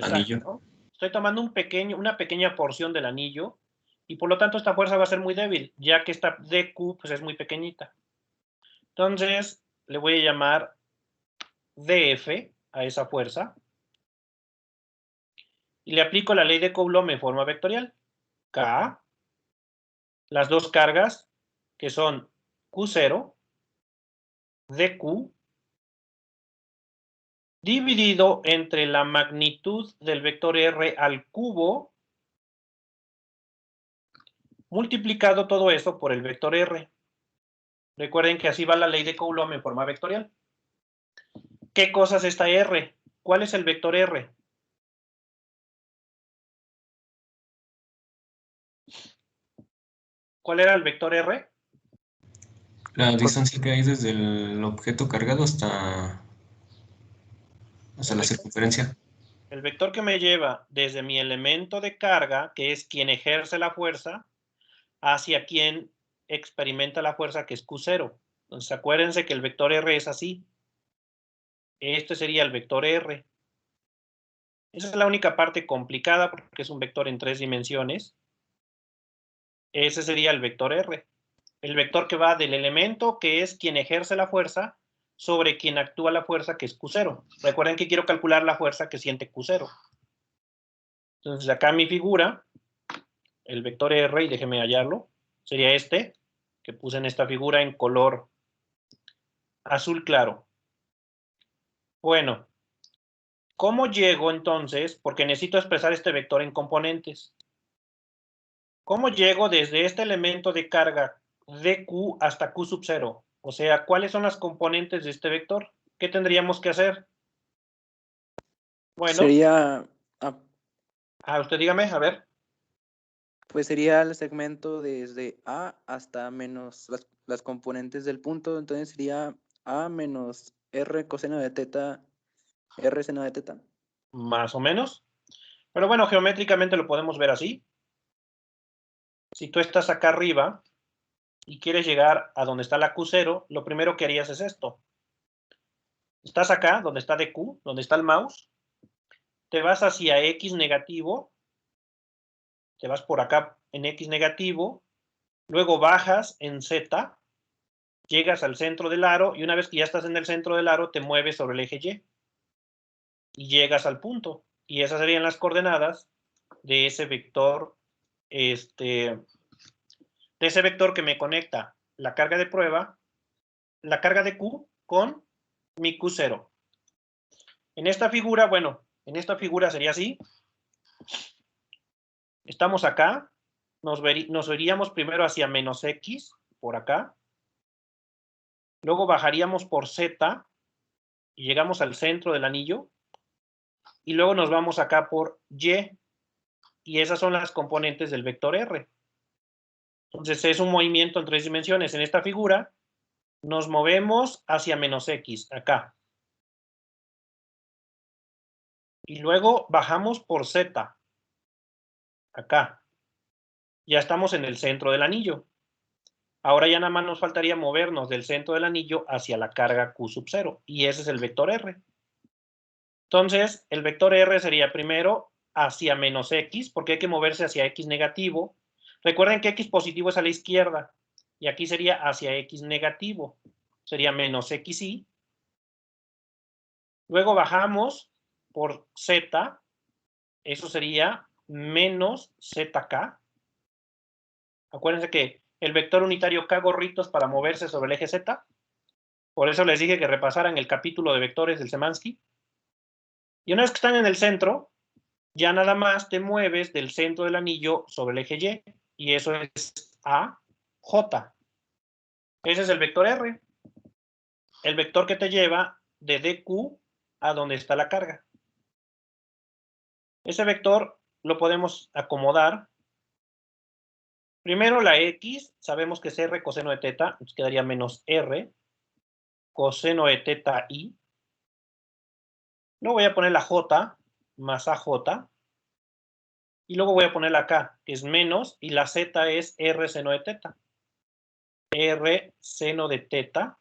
anillo. Exacto. Estoy tomando una pequeña porción del anillo y por lo tanto esta fuerza va a ser muy débil, ya que esta dQ pues, es muy pequeñita. Entonces, le voy a llamar dF a esa fuerza y le aplico la ley de Coulomb en forma vectorial. K, las dos cargas que son Q0, dQ, dividido entre la magnitud del vector R al cubo, multiplicado todo eso por el vector R. Recuerden que así va la ley de Coulomb en forma vectorial. ¿Qué cosa es esta R? ¿Cuál es el vector R? ¿Cuál era el vector R? La distancia que hay desde el objeto cargado hasta la circunferencia. El vector que me lleva desde mi elemento de carga, que es quien ejerce la fuerza, hacia quien experimenta la fuerza, que es Q0. Entonces, acuérdense que el vector R es así. Este sería el vector R. Esa es la única parte complicada porque es un vector en 3 dimensiones. Ese sería el vector R. El vector que va del elemento, que es quien ejerce la fuerza, sobre quien actúa la fuerza, que es Q0. Recuerden que quiero calcular la fuerza que siente Q0. Entonces, acá mi figura, el vector R, y déjeme hallarlo, sería este, que puse en esta figura en color azul claro. Bueno, ¿cómo llego entonces? Porque necesito expresar este vector en componentes. ¿Cómo llego desde este elemento de carga dq hasta q sub 0? O sea, ¿cuáles son las componentes de este vector? ¿Qué tendríamos que hacer? Bueno, Sería, usted dígame, a ver. pues sería el segmento desde A hasta menos las componentes del punto. Entonces sería A menos R coseno de teta, R seno de teta. Más o menos. Pero bueno, geométricamente lo podemos ver así. Si tú estás acá arriba y quieres llegar a donde está la Q0, lo primero que harías es esto. Estás acá, donde está dq, donde está el mouse. Te vas hacia X negativo. Te vas por acá en X negativo. Luego bajas en Z. Llegas al centro del aro y una vez que ya estás en el centro del aro, te mueves sobre el eje Y. Y llegas al punto. Y esas serían las coordenadas de ese vector, de ese vector que me conecta la carga de prueba, la carga de Q con mi Q0. En esta figura, bueno, en esta figura sería así. Estamos acá, nos veríamos primero hacia menos X, por acá. Luego bajaríamos por Z y llegamos al centro del anillo. Y luego nos vamos acá por Y. Y esas son las componentes del vector R. Entonces es un movimiento en 3 dimensiones. En esta figura nos movemos hacia menos X, acá. Y luego bajamos por Z, acá. Ya estamos en el centro del anillo. Ahora ya nada más nos faltaría movernos del centro del anillo hacia la carga Q sub 0. Y ese es el vector R. Entonces, el vector R sería primero hacia menos X, porque hay que moverse hacia X negativo. Recuerden que X positivo es a la izquierda. Y aquí sería hacia X negativo. Sería menos XY. Luego bajamos por Z. Eso sería menos ZK. Acuérdense que el vector unitario K gorritos para moverse sobre el eje Z. Por eso les dije que repasaran el capítulo de vectores del Szymanski. Y una vez que están en el centro, ya nada más te mueves del centro del anillo sobre el eje Y. Y eso es AJ. Ese es el vector R. El vector que te lleva de DQ a donde está la carga. Ese vector lo podemos acomodar. Primero la X, sabemos que es R coseno de teta, nos quedaría menos R coseno de teta I. Luego voy a poner la J más AJ. Y luego voy a poner la K, que es menos, y la Z es R seno de teta. R seno de teta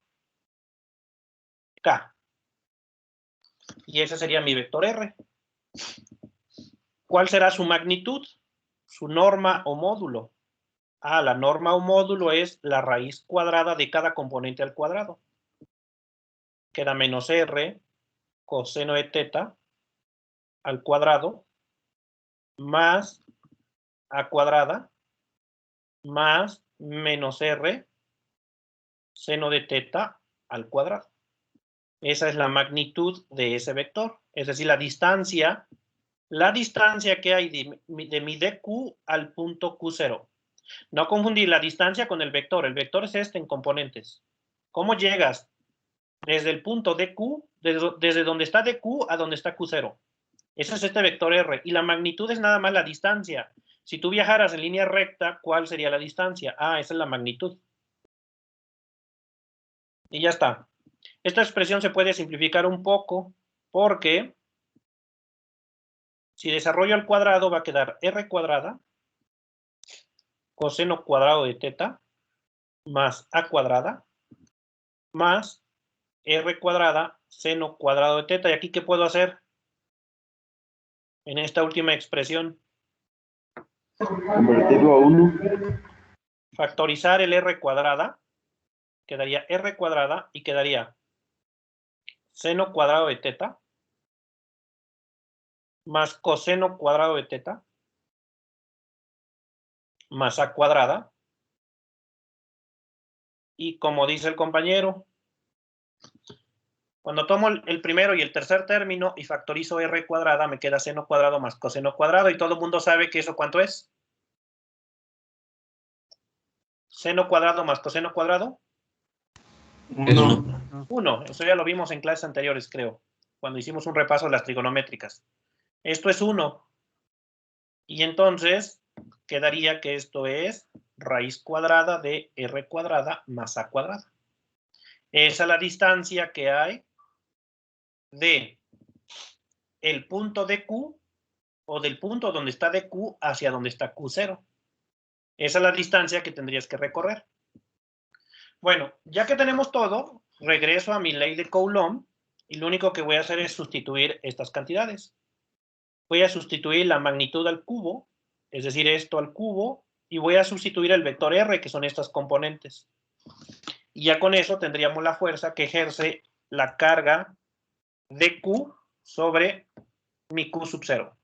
K. Y ese sería mi vector R. ¿Cuál será su magnitud? Su norma o módulo. La norma o módulo es la raíz cuadrada de cada componente al cuadrado. Queda menos R coseno de teta al cuadrado más A cuadrada más menos R seno de teta al cuadrado. Esa es la magnitud de ese vector. Es decir, la distancia que hay de mi DQ al punto Q0. No confundir la distancia con el vector. El vector es este en componentes. ¿Cómo llegas desde el punto DQ, desde donde está DQ a donde está Q0? Ese es este vector R. Y la magnitud es nada más la distancia. Si tú viajaras en línea recta, ¿cuál sería la distancia? Esa es la magnitud. Y ya está. Esta expresión se puede simplificar un poco porque si desarrollo al cuadrado va a quedar R cuadrada coseno cuadrado de teta más A cuadrada más R cuadrada seno cuadrado de teta. ¿Y aquí qué puedo hacer? En esta última expresión. Convertirlo a 1. Factorizar el R cuadrada. Quedaría R cuadrada y quedaría seno cuadrado de teta más coseno cuadrado de teta más a cuadrada. Y como dice el compañero, cuando tomo el primero y el tercer término y factorizo r cuadrada, me queda seno cuadrado más coseno cuadrado. Y todo el mundo sabe que eso ¿cuánto es? Seno cuadrado más coseno cuadrado. Es 1. 1. Eso ya lo vimos en clases anteriores, creo, cuando hicimos un repaso de las trigonométricas. Esto es 1. Y entonces quedaría que esto es raíz cuadrada de r cuadrada más a cuadrada. Esa es la distancia que hay de el punto de Q o del punto donde está de Q hacia donde está Q0. Esa es la distancia que tendrías que recorrer. Bueno, ya que tenemos todo, regreso a mi ley de Coulomb y lo único que voy a hacer es sustituir estas cantidades. Voy a sustituir la magnitud al cubo, es decir, esto al cubo, y voy a sustituir el vector R, que son estas componentes. Y ya con eso tendríamos la fuerza que ejerce la carga de Q sobre mi Q sub 0.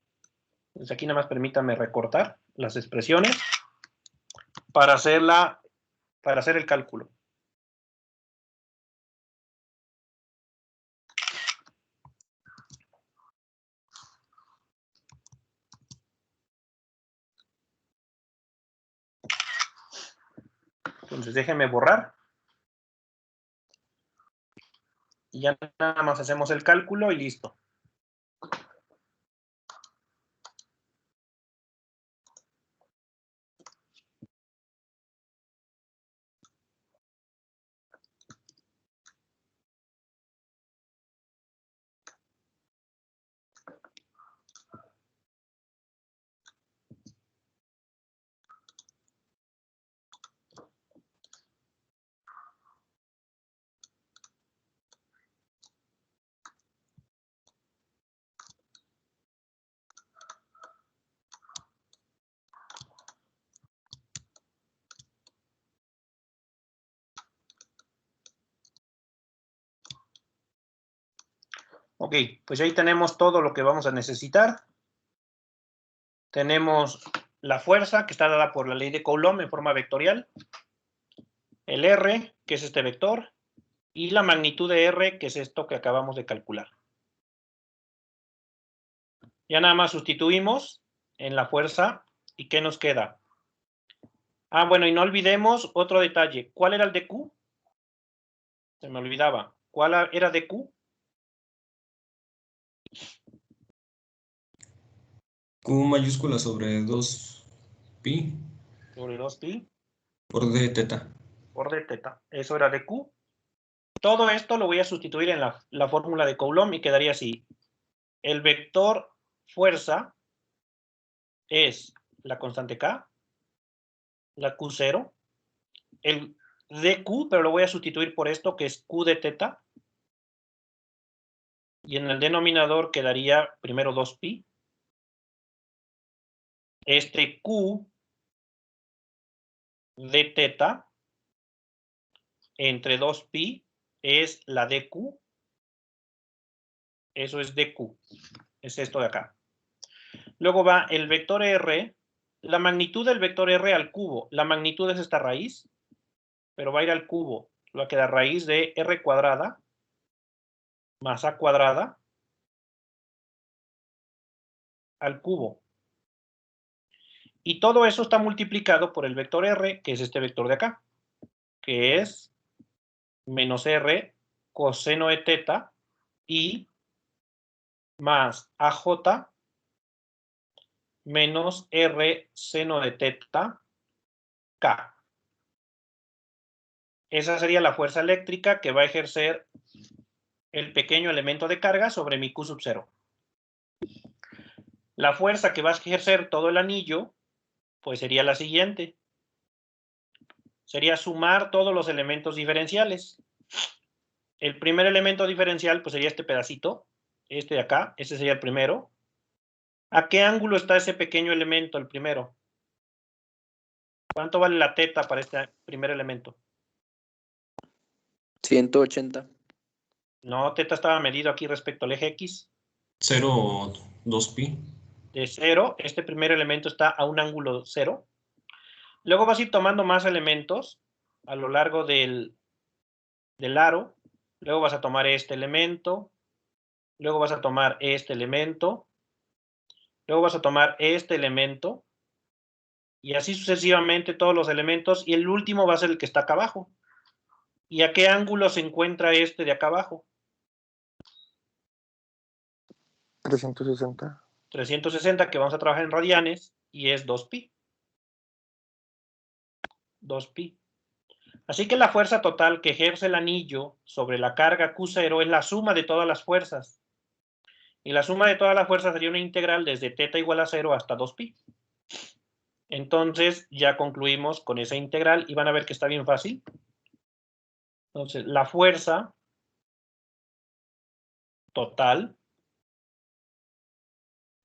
Entonces aquí nada más permítame recortar las expresiones para hacer el cálculo. Entonces déjenme borrar. Y ya nada más hacemos el cálculo y listo. Ok, pues ahí tenemos todo lo que vamos a necesitar. Tenemos la fuerza que está dada por la ley de Coulomb en forma vectorial, el R, que es este vector, y la magnitud de R, que es esto que acabamos de calcular. Ya nada más sustituimos en la fuerza, ¿y qué nos queda? Ah, bueno, y no olvidemos otro detalle. ¿Cuál era el de Q? Se me olvidaba. ¿Cuál era de Q? Q mayúscula sobre 2pi Sobre 2pi por d teta. por d teta. Eso era de Q. Todo esto lo voy a sustituir en la fórmula de Coulomb y quedaría así. El vector fuerza es la constante K, la Q0, el dq, pero lo voy a sustituir por esto que es Q de teta. Y en el denominador quedaría primero 2pi. Este Q de teta entre 2pi es la dq. Eso es dq. Es esto de acá. Luego va el vector R. La magnitud del vector R al cubo. La magnitud es esta raíz, pero va a ir al cubo. Va a quedar raíz de R cuadrada más A cuadrada al cubo. Y todo eso está multiplicado por el vector R, que es este vector de acá, que es menos R coseno de teta y más AJ menos R seno de teta K. Esa sería la fuerza eléctrica que va a ejercer el pequeño elemento de carga sobre mi Q sub 0. La fuerza que va a ejercer todo el anillo, pues sería la siguiente. Sería sumar todos los elementos diferenciales. El primer elemento diferencial, pues sería este pedacito, este de acá, ese sería el primero. ¿A qué ángulo está ese pequeño elemento, el primero? ¿Cuánto vale la teta para este primer elemento? 180. No, teta estaba medido aquí respecto al eje X. 0 o 2pi. De 0, este primer elemento está a un ángulo 0. Luego vas a ir tomando más elementos a lo largo del aro. Luego vas a tomar este elemento. Luego vas a tomar este elemento. Luego vas a tomar este elemento. Y así sucesivamente todos los elementos. Y el último va a ser el que está acá abajo. ¿Y a qué ángulo se encuentra este de acá abajo? 360. 360, que vamos a trabajar en radianes, y es 2pi. 2pi. Así que la fuerza total que ejerce el anillo sobre la carga Q0 es la suma de todas las fuerzas. Y la suma de todas las fuerzas sería una integral desde θ igual a 0 hasta 2pi. Entonces ya concluimos con esa integral y van a ver que está bien fácil. Entonces la fuerza total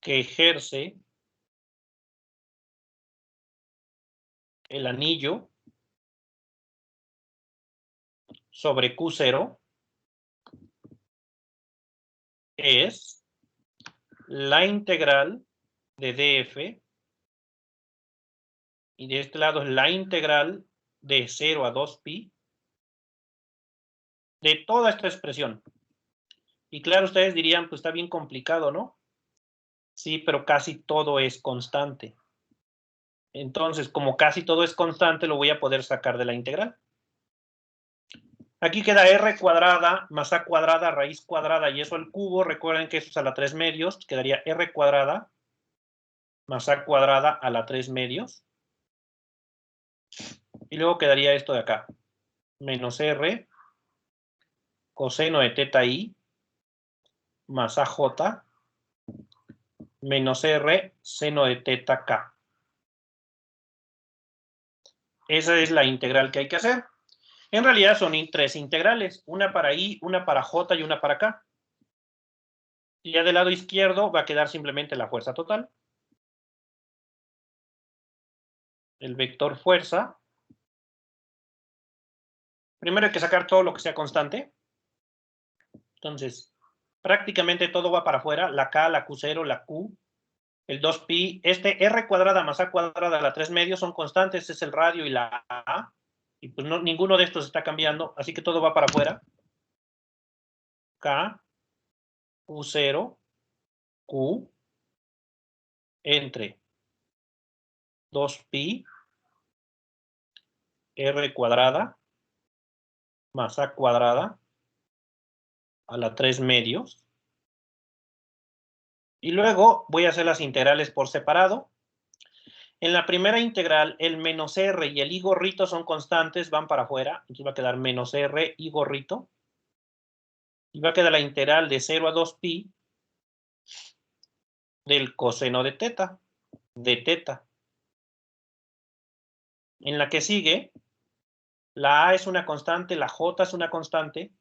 que ejerce el anillo sobre Q0 es la integral de df, y de este lado es la integral de 0 a 2pi de toda esta expresión. Y claro, ustedes dirían, pues está bien complicado, ¿no? Sí, pero casi todo es constante. Entonces, como casi todo es constante, lo voy a poder sacar de la integral. Aquí queda r cuadrada más a cuadrada raíz cuadrada y eso al cubo. Recuerden que eso es a la 3 medios. Quedaría r cuadrada más a cuadrada a la 3 medios. Y luego quedaría esto de acá. Menos r coseno de teta i más aj menos r seno de teta k. Esa es la integral que hay que hacer. En realidad son 3 integrales, una para i, una para j y una para k. Y ya del lado izquierdo va a quedar simplemente la fuerza total. El vector fuerza. Primero hay que sacar todo lo que sea constante. Entonces, prácticamente todo va para afuera. La k, la q0, la q, el 2pi. Este r cuadrada más a cuadrada a la 3 medios son constantes. Es el radio y la a. Y pues no, ninguno de estos está cambiando. Así que todo va para afuera. K, q0, q, entre 2pi r cuadrada más a cuadrada a la 3 medios. Y luego voy a hacer las integrales por separado. En la primera integral, el menos r y el i gorrito son constantes, van para afuera. Entonces va a quedar menos r i gorrito. Y va a quedar la integral de 0 a 2pi del coseno de teta. En la que sigue, la a es una constante, la j es una constante.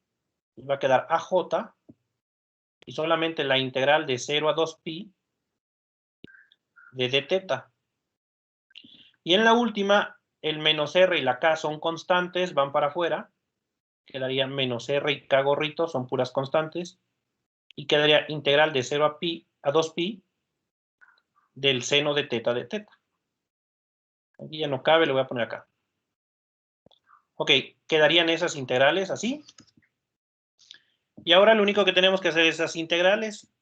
Va a quedar aj y solamente la integral de 0 a 2pi de d teta. Y en la última, el menos r y la k son constantes, van para afuera. Quedaría menos r y k gorrito, son puras constantes. Y quedaría integral de 0 a pi a 2pi del seno de teta de teta. Aquí ya no cabe, lo voy a poner acá. Ok, quedarían esas integrales así. Y ahora lo único que tenemos que hacer es esas integrales.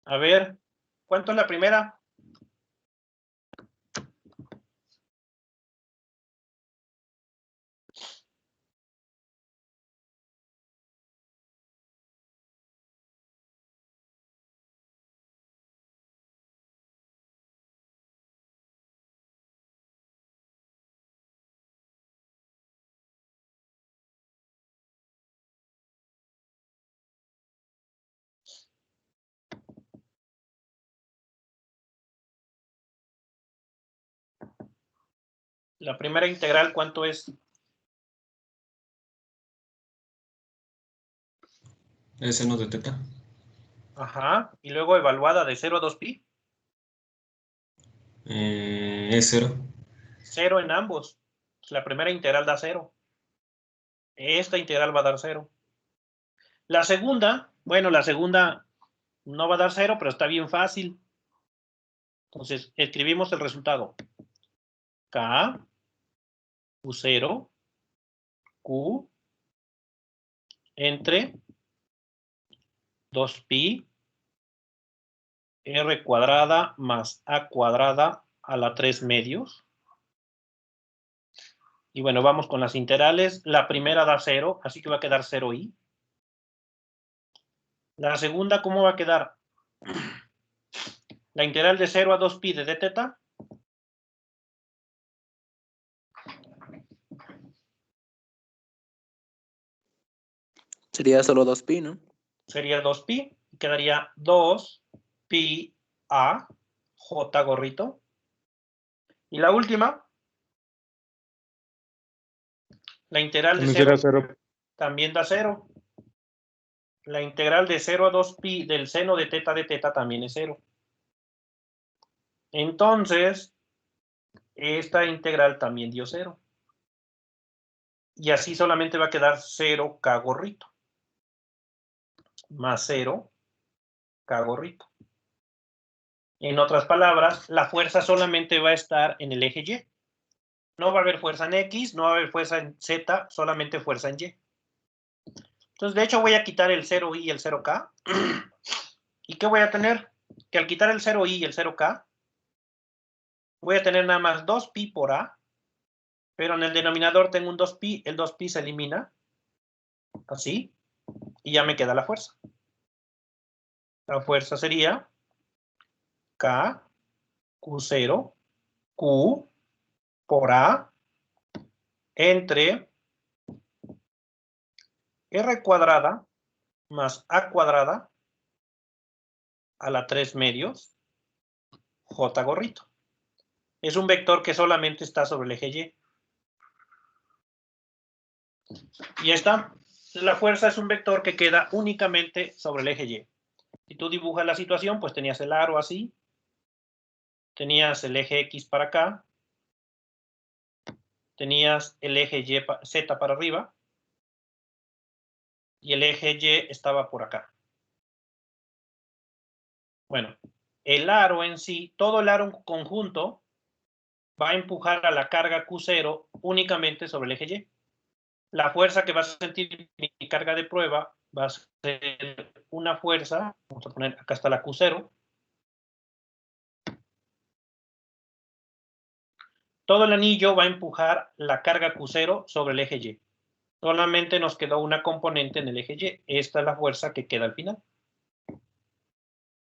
A ver, ¿cuánto es la primera? La primera integral, ¿cuánto es? Es seno de teta. Ajá. Y luego evaluada de 0 a 2pi. Es 0. 0 en ambos. La primera integral da 0. Esta integral va a dar 0. La segunda, bueno, la segunda no va a dar 0, pero está bien fácil. Entonces, escribimos el resultado. K, Q0, Q, entre 2pi, R cuadrada más A cuadrada a la 3 medios. Y bueno, vamos con las integrales. La primera da 0, así que va a quedar 0i. La segunda, ¿cómo va a quedar? La integral de 0 a 2pi de d teta. Sería solo 2pi, ¿no? Sería 2pi. Y quedaría 2pi a j gorrito. Y la última, la integral de 0 también da 0. La integral de 0 a 2pi del seno de teta también es 0. Entonces, esta integral también dio 0. Y así solamente va a quedar 0k gorrito. Más 0k gorrito. En otras palabras, la fuerza solamente va a estar en el eje Y. No va a haber fuerza en X, no va a haber fuerza en Z, solamente fuerza en Y. Entonces, de hecho, voy a quitar el 0i y el 0k. ¿Y qué voy a tener? Que al quitar el 0i y el 0k, voy a tener nada más 2pi por A, pero en el denominador tengo un 2pi, el 2pi se elimina, así, y ya me queda la fuerza. La fuerza sería K, Q0, Q por A, entre R cuadrada más A cuadrada a la 3 medios, J gorrito. Es un vector que solamente está sobre el eje Y. Y ya está. La fuerza es un vector que queda únicamente sobre el eje Y. Si tú dibujas la situación, pues tenías el aro así. Tenías el eje X para acá. Tenías el eje Y, Z para arriba. Y el eje Y estaba por acá. Bueno, el aro en sí, todo el aro en conjunto va a empujar a la carga Q0 únicamente sobre el eje Y. La fuerza que va a sentir mi carga de prueba va a ser una fuerza, vamos a poner, acá está la Q0. Todo el anillo va a empujar la carga Q0 sobre el eje Y. Solamente nos quedó una componente en el eje Y. Esta es la fuerza que queda al final.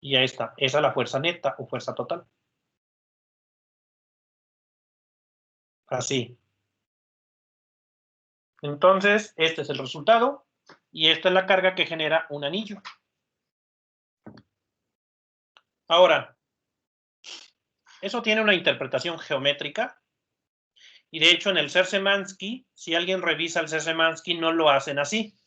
Y ahí está. Esa es la fuerza neta o fuerza total. Así. Entonces, este es el resultado. Y esta es la carga que genera un anillo. Ahora, eso tiene una interpretación geométrica. Y de hecho, en el Ser-Szymanski, si alguien revisa el Ser-Szymanski, no lo hacen así.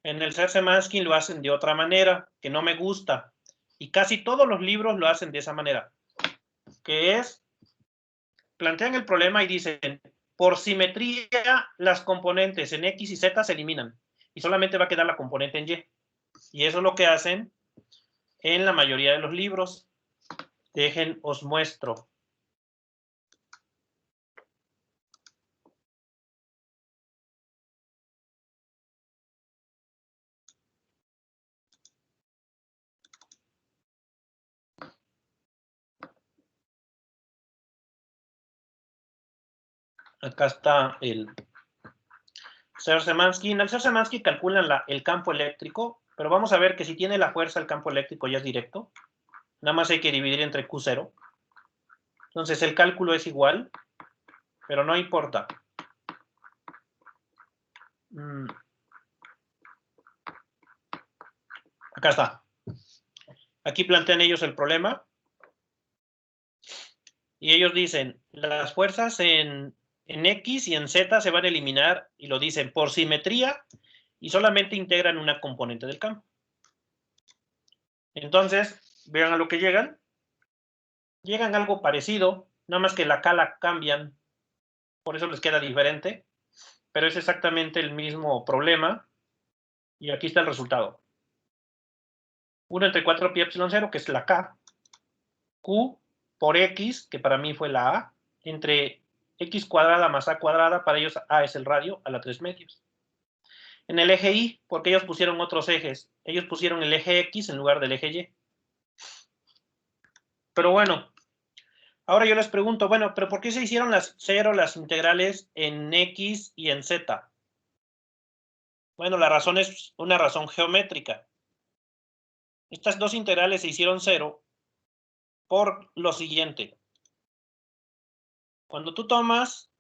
En el Ser-Szymanski lo hacen de otra manera, que no me gusta. Y casi todos los libros lo hacen de esa manera. Que es, plantean el problema y dicen, por simetría, las componentes en X y Z se eliminan. Y solamente va a quedar la componente en Y. Y eso es lo que hacen en la mayoría de los libros. Dejen, os muestro. Acá está el Ser-Szymanski. En el Ser-Szymanski calculan el campo eléctrico, pero vamos a ver que si tiene la fuerza el campo eléctrico ya es directo. Nada más hay que dividir entre Q0. Entonces el cálculo es igual, pero no importa. Acá está. Aquí plantean ellos el problema. Y ellos dicen, las fuerzas en X y en Z se van a eliminar, y lo dicen por simetría, y solamente integran una componente del campo. Entonces, vean a lo que llegan. Llegan a algo parecido, nada más que la K la cambian, por eso les queda diferente, pero es exactamente el mismo problema, y aquí está el resultado. 1 entre 4 pi epsilon 0, que es la K, Q por X, que para mí fue la A, entre X cuadrada más A cuadrada, para ellos A es el radio, a la 3 medios. En el eje Y, porque ellos pusieron otros ejes, ellos pusieron el eje X en lugar del eje Y. Pero bueno, ahora yo les pregunto, bueno, ¿pero por qué se hicieron las integrales en X y en Z? Bueno, la razón es una razón geométrica. Estas dos integrales se hicieron 0 por lo siguiente. Cuando tú tomas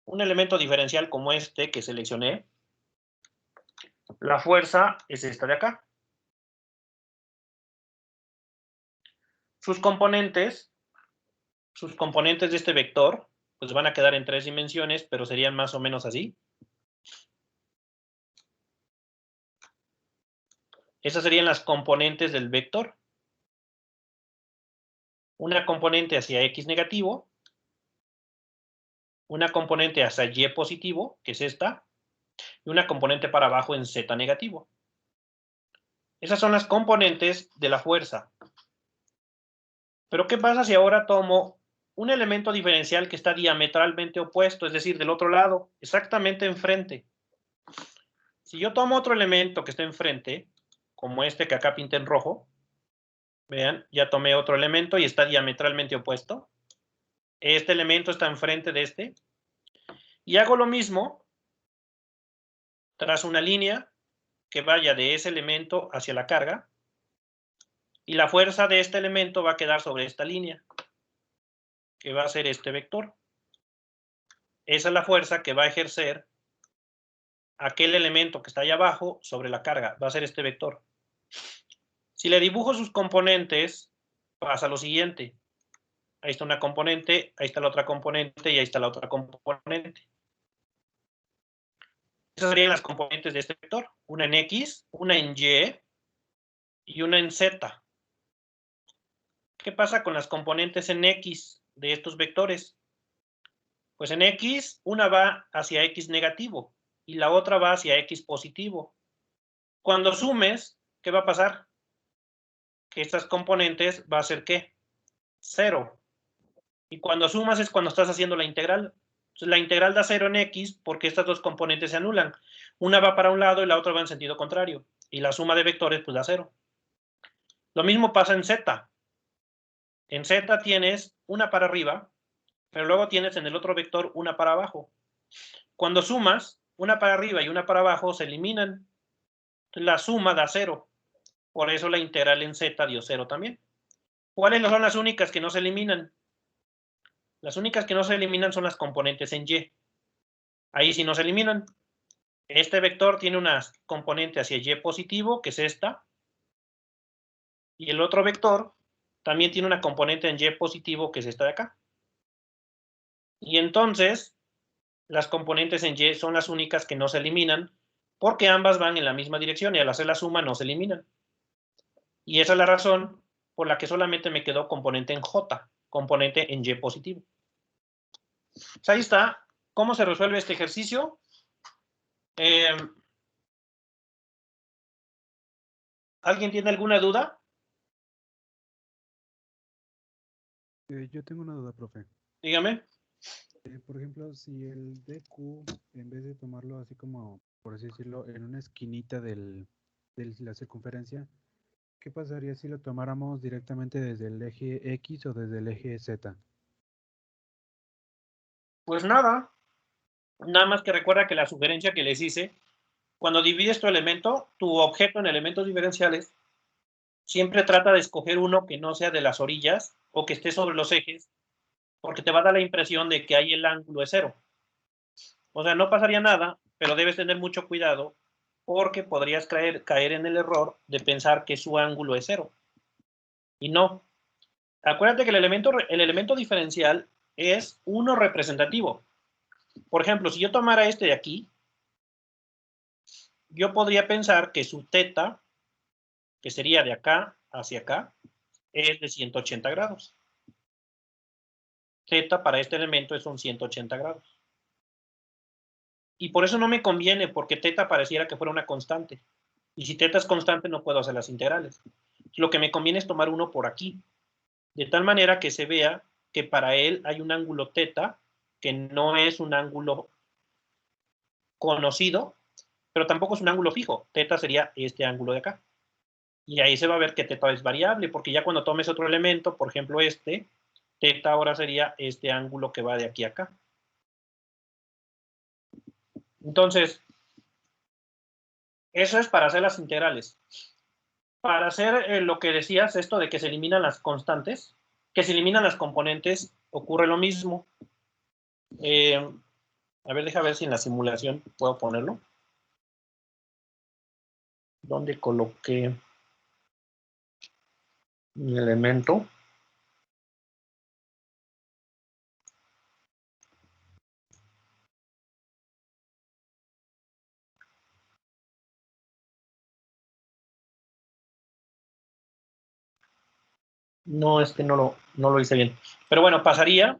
un elemento diferencial como este que seleccioné, la fuerza es esta de acá. Sus componentes de este vector, pues van a quedar en 3 dimensiones, pero serían más o menos así. Esas serían las componentes del vector. Una componente hacia X negativo, una componente hacia Y positivo, que es esta, y una componente para abajo en Z negativo. Esas son las componentes de la fuerza. Pero ¿qué pasa si ahora tomo un elemento diferencial que está diametralmente opuesto, es decir, del otro lado, exactamente enfrente? Si yo tomo otro elemento que está enfrente, como este que acá pinté en rojo, vean, ya tomé otro elemento y está diametralmente opuesto. Este elemento está enfrente de este. Y hago lo mismo, trazo una línea que vaya de ese elemento hacia la carga, y la fuerza de este elemento va a quedar sobre esta línea, que va a ser este vector. Esa es la fuerza que va a ejercer aquel elemento que está ahí abajo sobre la carga, va a ser este vector. Si le dibujo sus componentes, pasa lo siguiente. Ahí está una componente, ahí está la otra componente y ahí está la otra componente. Esas serían las componentes de este vector. Una en X, una en y una en Z. ¿Qué pasa con las componentes en X de estos vectores? Pues en X, una va hacia X negativo y la otra va hacia X positivo. Cuando sumes, ¿qué va a pasar? Que estas componentes va a ser ¿qué? 0. Y cuando sumas es cuando estás haciendo la integral. Entonces, la integral da 0 en X porque estas dos componentes se anulan. Una va para un lado y la otra va en sentido contrario. Y la suma de vectores pues da 0. Lo mismo pasa en Z. En Z tienes una para arriba, pero luego tienes en el otro vector una para abajo. Cuando sumas, una para arriba y una para abajo se eliminan. La suma da 0. Por eso la integral en Z dio 0 también. ¿Cuáles son las únicas que no se eliminan? Las únicas que no se eliminan son las componentes en Y. Ahí sí no se eliminan. Este vector tiene una componente hacia Y positivo, que es esta. Y el otro vector también tiene una componente en Y positivo, que es esta de acá. Y entonces, las componentes en Y son las únicas que no se eliminan, porque ambas van en la misma dirección y al hacer la suma no se eliminan. Y esa es la razón por la que solamente me quedó componente en J, componente en Y positivo. Pues ahí está. ¿Cómo se resuelve este ejercicio? ¿Alguien tiene alguna duda? Yo tengo una duda, profe. Dígame. Por ejemplo, si el DQ, en vez de tomarlo así como, por así decirlo, en una esquinita de la circunferencia, ¿qué pasaría si lo tomáramos directamente desde el eje X o desde el eje Z? Pues nada más que recuerda que la sugerencia que les hice, cuando divides tu elemento, tu objeto en elementos diferenciales, siempre trata de escoger uno que no sea de las orillas o que esté sobre los ejes, porque te va a dar la impresión de que ahí el ángulo es 0. O sea, no pasaría nada, pero debes tener mucho cuidado porque podrías caer en el error de pensar que su ángulo es 0. Y no. Acuérdate que el elemento diferencial es uno representativo. Por ejemplo, si yo tomara este de aquí, yo podría pensar que su teta, que sería de acá hacia acá, es de 180 grados. Θ para este elemento es un 180 grados. Y por eso no me conviene, porque θ pareciera que fuera una constante. Y si θ es constante, no puedo hacer las integrales. Lo que me conviene es tomar uno por aquí. De tal manera que se vea que para él hay un ángulo θ, que no es un ángulo conocido, pero tampoco es un ángulo fijo. Θ sería este ángulo de acá. Y ahí se va a ver que θ es variable, porque ya cuando tomes otro elemento, por ejemplo este, θ ahora sería este ángulo que va de aquí a acá. Entonces, eso es para hacer las integrales. Para hacer lo que decías, esto de que se eliminan las constantes, que se eliminan las componentes, ocurre lo mismo. A ver, deja ver si en la simulación puedo ponerlo. ¿Dónde coloqué mi elemento? No, es que no lo hice bien. Pero bueno, pasaría,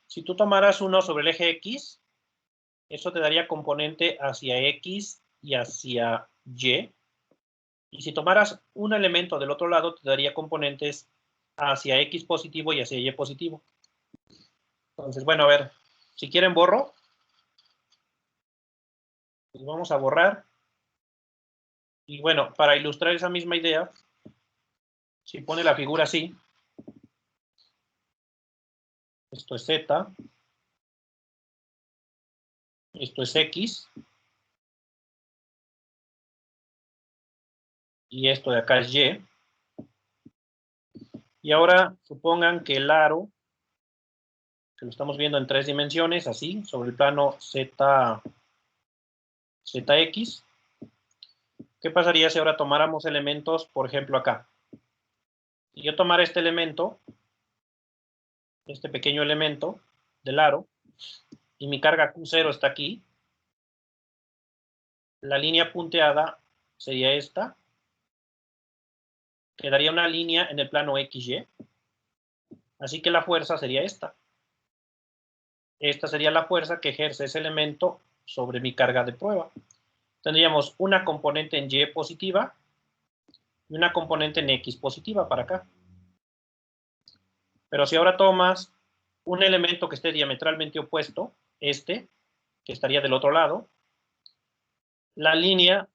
si tú tomaras uno sobre el eje X, eso te daría componente hacia X y hacia Y. Y si tomaras un elemento del otro lado, te daría componentes hacia X positivo y hacia Y positivo. Entonces, bueno, a ver, si quieren borro. Pues vamos a borrar. Y bueno, para ilustrar esa misma idea, si pone la figura así, esto es Z, esto es X, y esto de acá es Y. Y ahora supongan que el aro, que lo estamos viendo en 3 dimensiones, así, sobre el plano ZX. ¿Qué pasaría si ahora tomáramos elementos, por ejemplo, acá? Si yo tomara este elemento, este pequeño elemento del aro, y mi carga Q0 está aquí, la línea punteada sería esta, quedaría una línea en el plano XY, así que la fuerza sería esta. Esta sería la fuerza que ejerce ese elemento sobre mi carga de prueba. Tendríamos una componente en Y positiva y una componente en X positiva para acá. Pero si ahora tomas un elemento que esté diametralmente opuesto, este, que estaría del otro lado, la línea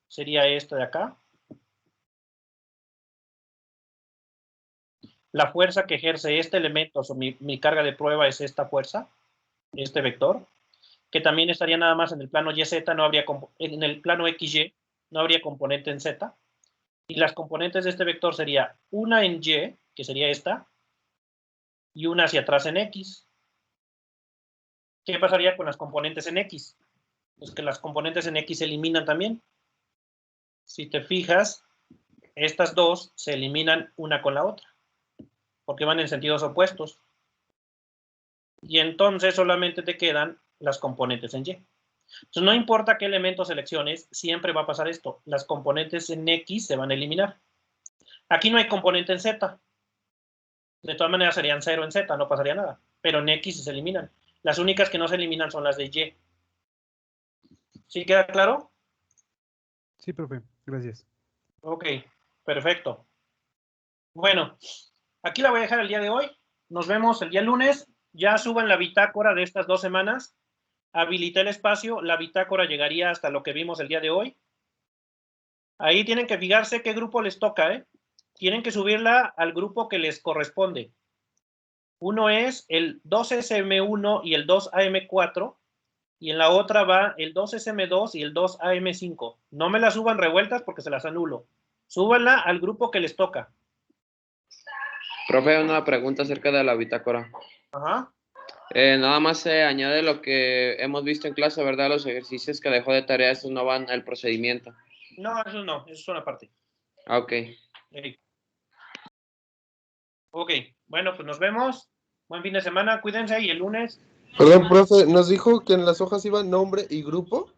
sería esta de acá. La fuerza que ejerce este elemento sobre mi carga de prueba es esta fuerza, este vector, que también estaría nada más en el plano YZ, no habría en el plano XY, no habría componente en Z. Y las componentes de este vector sería una en Y, que sería esta, y una hacia atrás en X. ¿Qué pasaría con las componentes en X? Pues que las componentes en X se eliminan también. Si te fijas, estas dos se eliminan una con la otra, porque van en sentidos opuestos. Y entonces solamente te quedan las componentes en Y. Entonces no importa qué elemento selecciones, siempre va a pasar esto. Las componentes en X se van a eliminar. Aquí no hay componente en Z. De todas maneras serían 0 en Z, no pasaría nada. Pero en X se eliminan. Las únicas que no se eliminan son las de Y. ¿Sí queda claro? Sí, profe, gracias. Ok, perfecto. Bueno, aquí la voy a dejar el día de hoy. Nos vemos el día lunes. Ya suban la bitácora de estas 2 semanas. Habilité el espacio. La bitácora llegaría hasta lo que vimos el día de hoy. Ahí tienen que fijarse qué grupo les toca, ¿eh? Tienen que subirla al grupo que les corresponde. Uno es el 2SM1 y el 2AM4, y en la otra va el 2SM2 y el 2AM5. No me las suban revueltas porque se las anulo. Súbanla al grupo que les toca. Profe, una pregunta acerca de la bitácora. Ajá. Nada más se añade lo que hemos visto en clase, ¿verdad? Los ejercicios que dejó de tarea, esos no van al procedimiento. No, eso es una parte. Ah, ok. Hey. Ok, bueno, pues nos vemos. Buen fin de semana, cuídense y el lunes. Perdón, profe, ¿nos dijo que en las hojas iba nombre y grupo?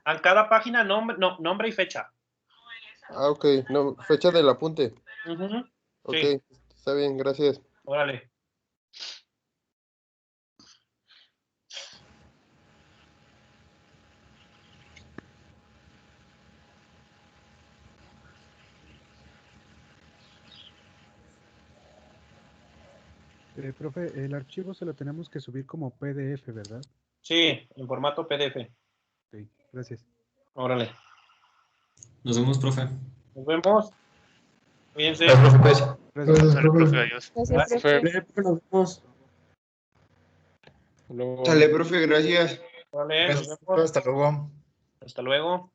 A cada página nombre y fecha. Ah, ok, no, fecha del apunte. Uh-huh. Ok, Sí. está bien, gracias. Órale. Profe, el archivo se lo tenemos que subir como PDF, ¿verdad? Sí, en formato PDF. Ok, gracias. Órale. Nos vemos, profe. Nos vemos. Cuídense. Gracias, profe, pues. Gracias. Sale, profe, adiós. Gracias, Gracias. profe. Nos vemos. Hasta luego. Sale, profe, gracias. Vale, nos Gracias, vemos. hasta luego. Hasta luego.